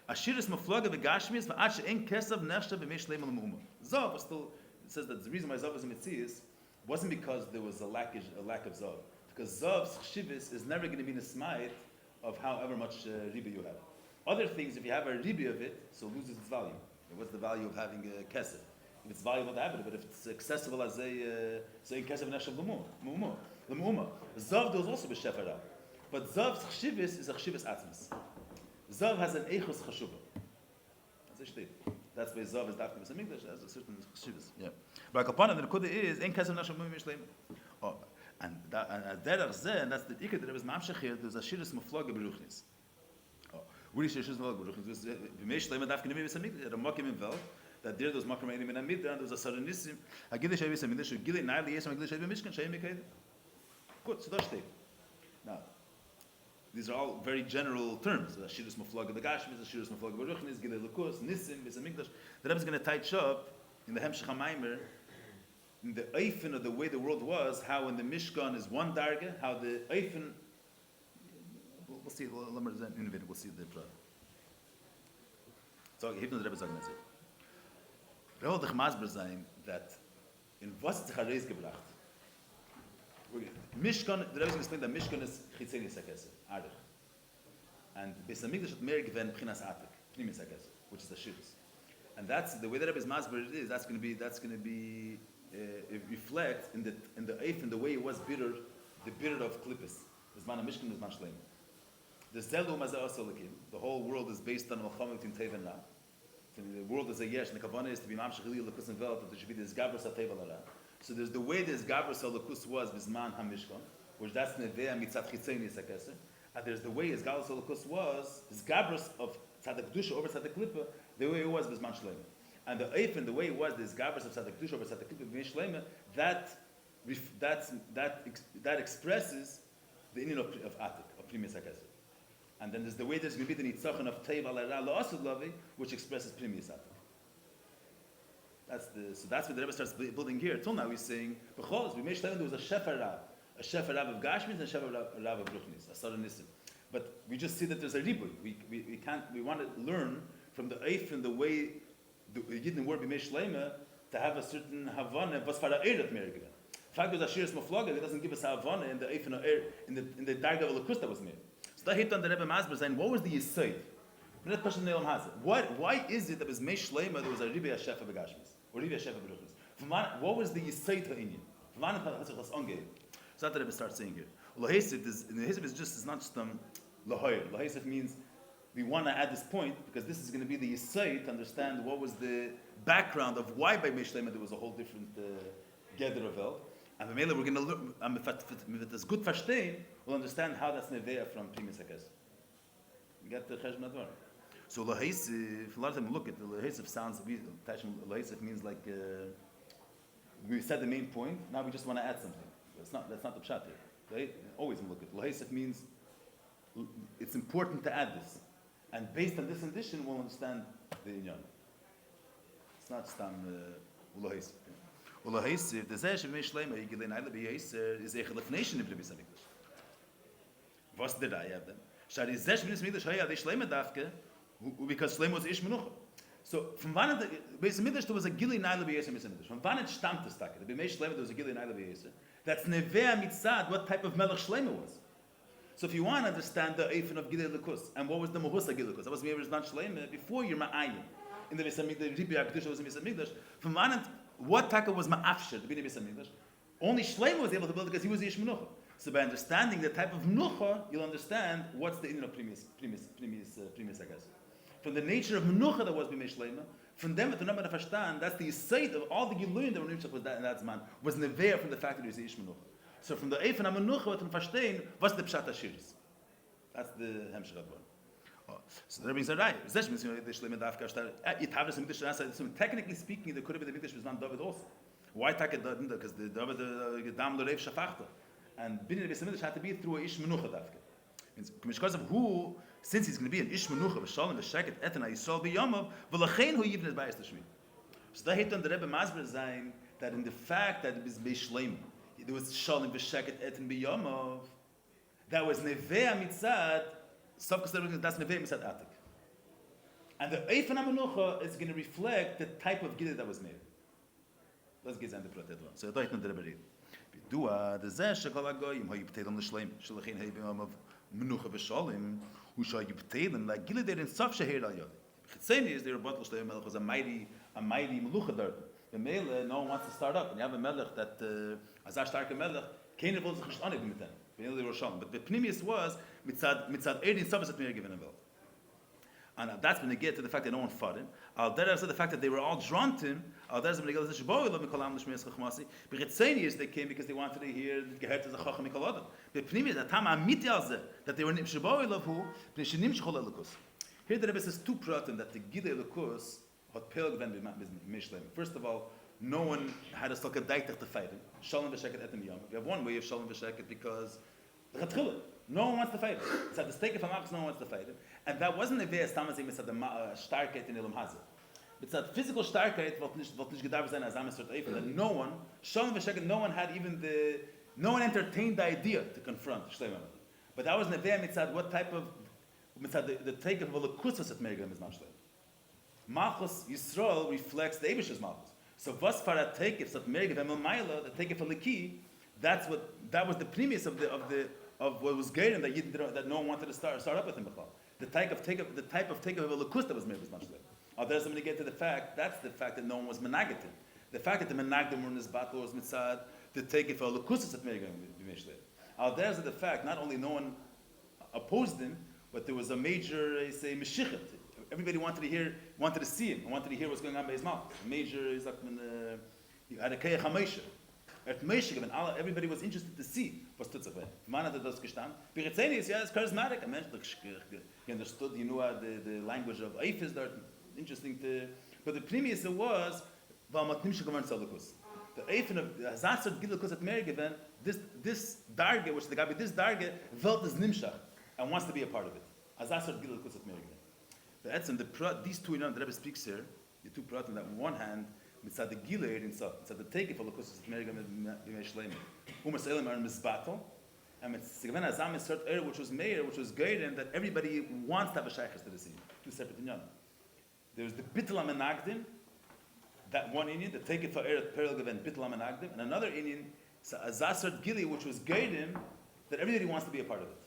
A: Ashiris Maflaga Begashmi is v'ad she'en kesav neshta b'mei shleim l'mu'uma. Zav was still, it says that the reason why Zav was in Metzias wasn't because there was a lack of Zav. Because Zav's Chshivas is never going to be the smite of however much riba you have. Other things, if you have a riba of it, so it loses its value. What's the value of having a kesef? If it's valuable to have it, but if it's accessible as a kesef neshav l'mu'uma. Zav does also b'shefara. But Zav's Chshivas is a Chshivas atzmis. Zav has an eichus chashuva. That's a That's why Zav is dafka b'samigdash, has a certain Chshivas. Yeah. But Kaplan, the Nekuda is, ein kesef neshav l'mu'uma. Oh. And derech zeh, and that's the ikad that was mamshech here, there's a shiras muflage beruchnis. What is shiras muflage beruchnis? B'mei Shloime daf k'nimi v'samid, the mokim in vel, that there was mokim einim in amid, and there was a saranissim, agile shei v'samid, shu gile na'al yesam agile shei v'mishkan, shei mekayde. Good, so that's it. Now, these are all very general terms. The shiras muflage the gashmis, the shiras muflage beruchnis, gile lukus, nissim, v'samigdash. The Rebbe is going to touch up in the Hemshech HaMaimer, in the Eifen of the way the world was, how in the Mishkan is one darga, how the Eifen, we'll see, we'll see the Pradah. So, Hebron the Rebbe is going to say. Rebbe dich masber sein, that in was sich Areis gebracht. Mishkan, the Rebbe is going to explain that Mishkan is Chitzeni Sakese, Arich. And Beis HaMikdash hat mehr gewähnt Pchinas Atik, Pnimi Sakese, which is the Shiras. And that's the way that Rebbe is masber it is, that's going to be it reflects in the Eif, in the way it was bitter, the bitter of Klippus. There's man Mishkan, there's man Shloime. The Zelu Mazah Asolikim, the whole world is based on Melchama between Tev and Ra. The world is a Yesh, and the Kavanah is to be Mamshech Hilil Lakus and Velt, that there should be this Gabros HaTev Al Ra. So there's the way this Gabros HaLakus was Bizman HaMishkan, which that's Nevea Mitzat Chitzeni Sakese, and there's the way his Gabros HaLakus was, his Gabros of Tzadak Dusha over Tzadak Klippa, the way it was Bizman Shloime. And the Eifen, the way it was, this Gabros of Tzadak Dusha over Tzadak Klippa B'mei Shloime, that expresses the Indian of Atik, of Primis HaKesed. And then there's the way there's going to be the Nitzachon of Teiv Al Ra La'asud Lavi, which expresses Primis Atik. So that's what the Rebbe starts building here. Till now he's saying, B'chol, B'mei Shloime there was a Shefer Rav of Gashmis and a Shefer Rav of Ruchnis, a Saranissim. But we just see that there's a riboy. We want to learn from the Eifen, the way the Yidden word B'mei Shloime to have a certain Havana, was for the Eirat Meir given. Fact was Ashiras Muflaga, it doesn't give us a Havana in the Eifen of Eir, in the Darga of Lakus that was made. So that hit on the Rebbe Masber saying, what was the Yisoid? Why is it that B'mei Shloime there was a Riboy Hashefa B'Gashmis, or Riboy Hashefa B'Ruchnis? What was the Yisoid Ha'inyan? So that's what the Rebbe starts saying here. Lahesif is not just Lahoyer. Lahesif means we want to add this point because this is going to be the Yisoid to understand what was the background of why by Mishlema there was a whole different gather of El. And we're going to look, if it's good verstehen, we'll understand how that's Neveah from Primis HaKes. You get the Cheshvan Advar. So Lahesif, a lot of them look at the Lahesif sounds, Lahesif means like, we said the main point, now we just want to add something. That's not the pshat here. Right? Always look at Lahesif means it's important to add this. And based on this addition, we'll understand the inyan. It's not stam Lahesif. Lahesif, the Zesh of Shloime, Yigilin Eile B'Yeser, is a chelefnation in Primis HaMikdash. Was did I have them? Shari Zesh Primis HaMikdash Haya the Shloime Dafke, because Shloime was Ish Menucha. So from when the Beis HaMikdash there was a Gilin Eile B'Yeser Beis HaMikdash. From when it stammt the Stake, the B'mei Shloime there was a Gilin Eile B'Yeser. That's Nevea Mitzad, what type of Melech Shloime was. So if you want to understand the Eifen of Gilei Lukus, and what was the Mahusa Gilei Lukus, that was Meir's Ban Shloime, before you're Ma'ayin, in the Beis HaMikdash, Ribi HaKadosh was in Beis HaMikdash, from what Taka was Ma'afsher, the Bnei Beis HaMikdash, only Shloime was able to build because he was Yish Menucha. So by understanding the type of Menucha, you'll understand what's the Indian of Primis, I guess. From the nature of Menucha that was B'mei Shloime, from them to number verstehen, that's the site of all the Giluim that were Nimshach was that in that Zman, was Nevea from the fact that he was Yish Menucha. So from the Eifen HaMenucha, what we verstehen, what's the Pshat HaShiris? That's the Hemshech HaDvar. So the Rebbe said, right, Zesh means the Shloime Dafka Shtar, it have some Mikdash, so technically speaking, there could have been the Mikdash was not David also. Why take it David? Because the David, Gedam L'Rev Shafachta. And B'nei Beis HaMikdash had to be through a Ish Menucha Dafka. Because of who, since he's going to be an Ish Menucha, V'shalom, V'sheket, Etana, Yisrael, B'yamav, V'lachein hu yivnei Bayis Tashmi. So that hit on the Rebbe Masber saying that in the fact that it was Beis Shloime, there was Shalom V'sheket Etin B'yamav. That was Nevea Mitzad. That's Nevea Mitzad Atik. And the Eifen HaMenucha is going to reflect the type of Gilei that was made. Let's get into the one. So I don't know the Rebbe. B'dua the Zeh Shekol HaGoyim Ho Yipteilem L'Shleim Shalachin Hei B'yamav Menucha V'Shalom Hu Shah Yipteilem Like Gilei Der in Saf Sheher Al Yod. Chitzeni is the Rebbe L'Shleim Melech was a mighty Melucha there. The Melech, no one wants to start up. And you have a Melech that Azar starke Melech, keiner will sich nicht anheben mit dem. But the Pnimius was, mitzad Erin Sabbath hat mir given a Welt. And that's when they get to the fact that no one fought him. Al derech the fact that they were all drawn to him. Al derech when they get to Shboy love Mikol Am L'Shmeis Chachmasi. Bechitzenius they came because they wanted to hear the Gehet as a Chacham Mikol Adam. But Pnimi that Tam Amiti Alzeh that they were in Shboy love who Pnishinim Shchol Elukus. Here the Rebbe says two pratim that the Gidei Elukus had Pelg Ben B'Mishleim. First of all, no one had a Stoka Daitach to fight him. Shalom V'Sheket Etem Yom. We have one way of Shalom V'Sheket because the Chatchila. No one wants to fight him. It's at the stake of Hamas, no one wants to fight him. And that wasn't a way as Thomas said the Starkeit in Elam Hazeh. It's that physical Starkeit, what nicht gedacht sein as Amis Eifen, that no one, Shalom V'Sheket, no one entertained the idea to confront Shloime. But that wasn't a way mitzad what type of, mitzad the take of V'Lakutzos at Merigam is not Shloime. Malchus Yisrael reflects the Eibish's Malchus. So was for that take if Merigam V'Mayla, the take of V'Laki, that was the premise of what was great and that no one wanted to start up with him. The type of take of a lakus that was made was much later. There's somebody get to the fact that's the fact that no one was menagatim. The fact that the menagdim were in this battle was mitzad to take it for a lakus that made him. There's the fact not only no one opposed him, but there was a major say meshichet. Everybody wanted to see him, and wanted to hear what's going on by his mouth. A major is like he had a kayach hameisha. Everybody was interested to see what's tut dabei. Man hat das gestanden. Biritzeni is yeah, it's charismatic. A man he understood, the language of Eif is there. Interesting to, but the premise was, weil man nimmt schon Zalikus. The Eif of Zasad Gilukus at Mary given this darge, which the guy with this darge, felt is nimshach and wants to be a part of it. Zasad Gilukus at Mary given. These two that Rebbe speaks here, the two pratim that on one hand. Mitzad the Gilead himself, mitzad the take for Lakus Merigam B'mei Shloime. U'Maselim are in Mizbatel, and mitzad Azam is cert which was Meir, which was great, and that everybody wants to have a shaykhs to the scene. Two separate inyanim. There's the Bittul Amenagdim, that one Indian, the take it for Peril and Bittul Amenagdim, and another Indian, Azasert Gili, which was great, that everybody wants to be a part of it.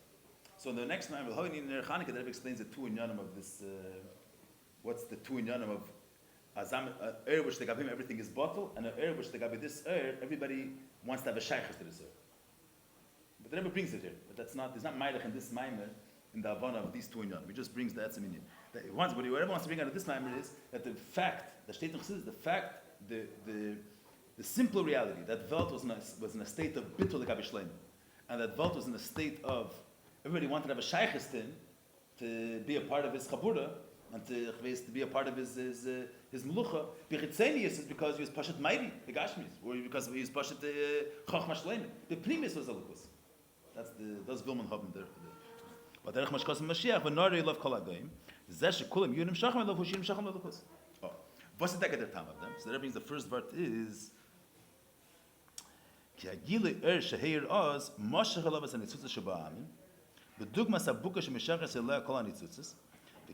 A: So in the next time, the Chanukah, the Rebbe explains the two inyanim of this. What's the two inyanim of? Which they gave him everything is bottle, and an which they gave this everybody wants to have a shaykhs to this But the Rebbe brings it here. But there's not Mayrach in this Maamar in the Havana of these two inyanim. He just brings the Etzem inyan. Whatever wants to bring out of this Maamar is that the fact, the state of Chassidus, the fact, the simple reality that Welt was in a state of bittul legabe Shloime, and that Welt was in a state of everybody wanted to have a shaykhs to be a part of his chabura. And to be a part of his melucha. Bechitzenius is because he was pashat Mairi, the Gashmis, or because he was pashat Chachma Shloime. The primus was a lukus. That's Vilman Hoben there. But derech mashkas Mashiach, when Nari love kol ha'goyim, zeh shekulim yunim shacham love hushim shacham lukus. Oh, what's the deck of the time of them? So that means the first word is ki hagile sheheir oz mashach alavas anitzutz shaba'amin bedugmas habuka shemishachas eleh kol anitzutz.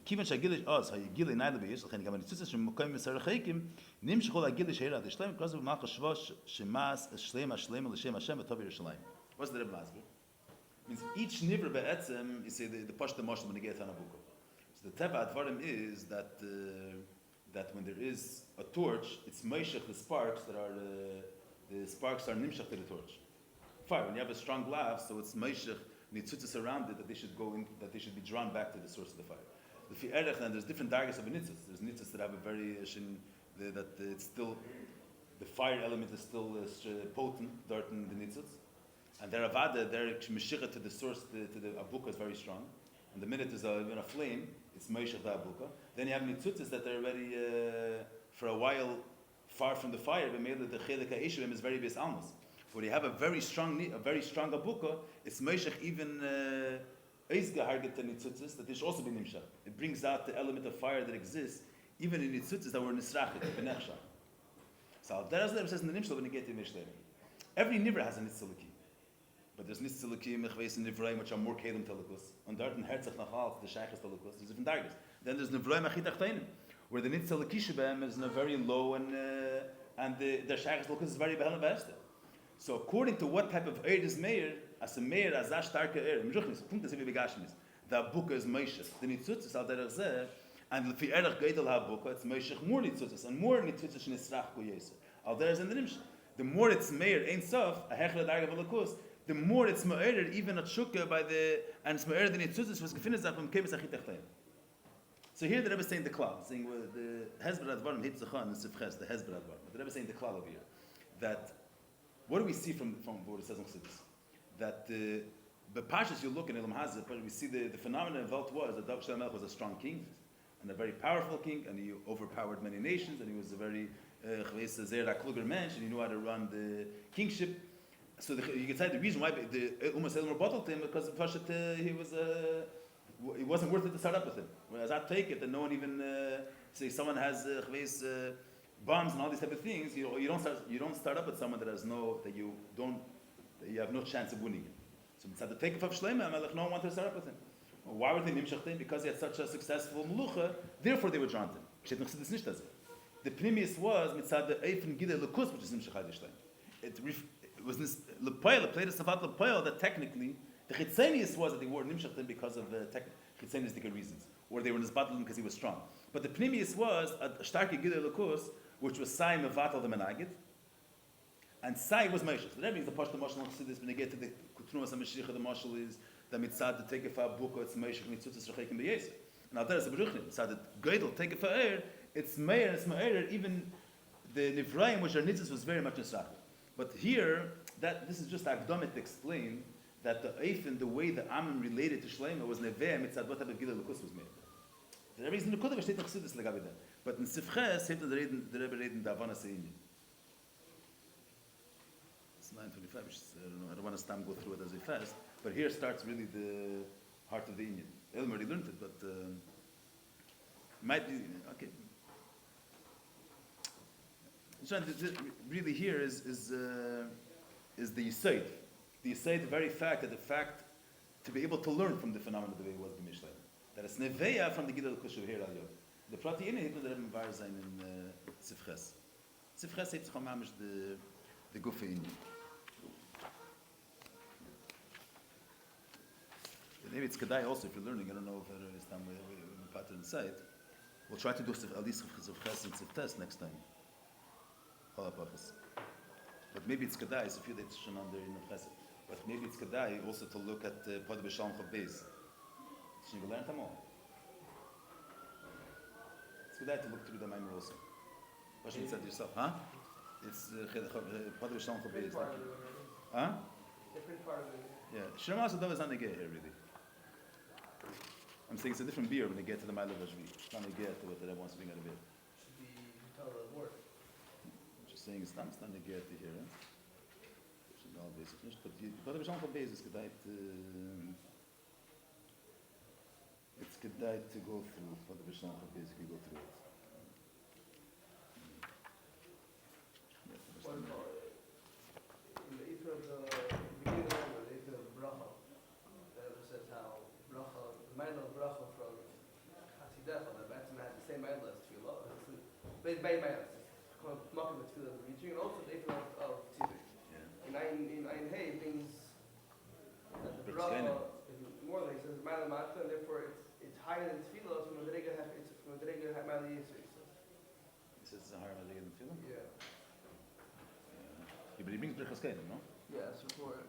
A: Kiven shagilish os hayigili nayla beyish lechem gam nitzutz shemukayim mesaracheikim nimshchol hagilish heira the Shloime because of malchus shvosh shemas Shloime l'shem Hashem v'tov Yerushalayim. What's the Rebbe Masber? Means each nivra be'etzem you say the pashta moshel when you get on a buko. So the teva advarim is that when there is a torch, it's meishach the sparks that are the sparks are nimshach to the torch. Fire when you have a strong lav, so it's meishach nitzutzes around it that they should be drawn back to the source of the fire. The Erech, and there's different dargers of a nitzutz. There's nitzutz that have a variation that it's still the fire element is still potent, dirt in the nitzutz, and their avada, their meshira to the source to the abuka is very strong. And the minute there's a flame, it's meishach the abuka. Then you have nitzutzes that are already for a while far from the fire, but maybe the chelik ha'ishuim is very bis almos. Where you have a very strong abuka, it's meishach even. That they should also be nimshach. It brings out the element of fire that exists even in nitzutzes that were nisrachit, benechsha. So that's what it says in the nimshach when you get to Mishlei. Every nivra has a nitzaliki, but there's nitzaliki mechveis and nivraim which are more kelim telikus. On dort and herzach nachal the shaykhs telikus. There's different dargers. Then there's nivraim achitachtenim, where the nitzaliki shebem is in a very low and the shaykhs telikus is very behelam beste. So according to what type of eir is Meir, as a Meir, as a starke eir, mjuchnis, punkt das wie begashmis, the buka is meishach, the nitzutzes al derech zeh, and lefi erech geidel ha-buka, it's meishach more nitzutzes, and more nitzutzes nisrach ku yeser. Al derech in the nimshach. The more it's Meir, ein sof, a hechle darge v'lakus, the more it's Meir, even a tshuka by the, and it's Meir the nitzutzes, was gefinnes af, kemes achitachtein. So here the Rebbe is saying the klal, saying the Hezbollah Advarim hits the Chan and Sifches, the Hezbollah Advarim. But the Rebbe is saying the klal over here. That, what do we see from what it says in Chassidus? That the Pashas you look in Elam Hazeh, we see the phenomenon of Welt was that David Shloime was a strong king, and a very powerful king, and he overpowered many nations, and he was a very kluger mensch, and he knew how to run the kingship. So you can say the reason why the Ummah Selim bottled him because he wasn't worth it to start up with him. Whereas I take it that no one even say someone has bombs and all these type of things. You don't start up with someone that you have no chance of winning him. So inside the take of Shloime, no one wanted to start up with him. Why were they nimshachtim? Because he had such a successful melucha. Therefore, they were drawn to him. The pnimius was mitzad the eifen gidei lekus, which is nimshachad Shloime. It was this lepoil, it played a savat lepoil that technically the chitzenius was that they were nimshachtim because of chitzenistic reasons, or they were nisbatlim because he was strong. But the pnimius was a starke gidei lekus, which was sai mevatal the menagid, and sai was meishach. So that means the pashto mashal chassidus when they get to the kutnuas hamashich, the mashal is the mitzad the tekefa buka it's meishach mitzutzas rechekim b'yesef. Now there's a beruchnim mitzad the geidel tekefa it's meir and it's meir even the nivraim which are nitzis was very much nisrach. But here, this is just akdamit to explain that the Eifen, the way the Amim related to Shloime was neveh mitzad what type of gilul lukus was made. The Rebbe is in the Kodev steht Chassidus legabe that. But in Sifches heeft the Rebbe reden the Havana Seini. It's 9:25. I don't want to go through it as a fast. But here starts really the heart of the Indian. Elmer already learned it, but might be okay. So really here is the Yisaid. The Yisaid, the very fact that to be able to learn from the phenomenon of the way it was the Mishlei. That it's Neveya from the Gidel Kushu here al Yod. The Prati Inne heeft the Rebbe Var sein in Sifches. Sifches heeft sich mamish the Gufe Inne. Maybe it's Kedai also if you're learning. I don't know if there is time with a pattern inside. We'll try to do at least Sifches and Siftes next time. But maybe it's Kedai, it's a few days on there in the Chesed. But maybe it's Kedai also to look at Padah B'Shalom Chav Beis. Should we learn them all? It's Kedai to look through the Maamar also. What should you say to yourself? Huh? It's Padah B'Shalom Chav Beis. Huh?
B: Different part of it.
A: Yeah. Shema Sadav is not Negeh here, really. I'm saying it's a different beer when they get to the Ma'ila Vashvi. It's not Negeh to what the Rebbe wants to bring out of it.
B: Should be tell the word.
A: Saying it's not Negeh to here. But Padah B'Shalom Chav Beis is Kedai it's Kedai to go through. Padah B'Shalom Chav Beis, if you go through it.
B: What do you call it? In the Efer of the beginning of the Efer of Bracha, the Rebbe says how Bracha, the Ma'ila of Bracha from Hasidecha, that Batman has the same Ma'ila as Tefillah. It's by Ma'ila. Mocking the Tefillah of the reaching, and also the Efer of Tzibur. In Ein Hey brings that the Bracha more than he says Ma'ila Mata, and therefore it's higher than Tefillah. From the Rega it's from the Rega Ma'ila Yisur.
A: He says it's a higher Ma'ila than Tefillah?
B: Yeah.
A: But he brings Brechas Kedim, no?
B: Yeah, so for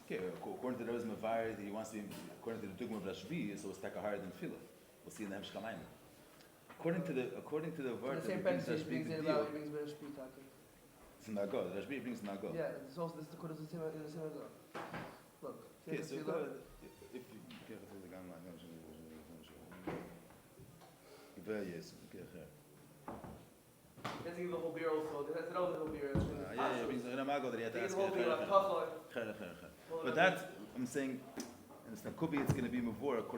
A: Okay, according to the Rebbe's Mavar, he wants to be, according to the Dugma of Rashbi, so it's taka higher than Tefillah. We'll see in the Hemshech HaMaimon. According to the word that he brings Rashbi the deal.
B: He brings Rashbi talking.
A: It's Nagod. Rashbi brings Nagod.
B: Yeah, it's also this is the same as well. Look.
A: Okay, so if you get to the Gamma, yes, okay,
B: Doesn't give the whole beer also. That's the whole beer.
A: yeah, it brings Nagod that he had to ask.
B: The whole beer,
A: But that I'm saying, and it's could be it's going to be Mavor according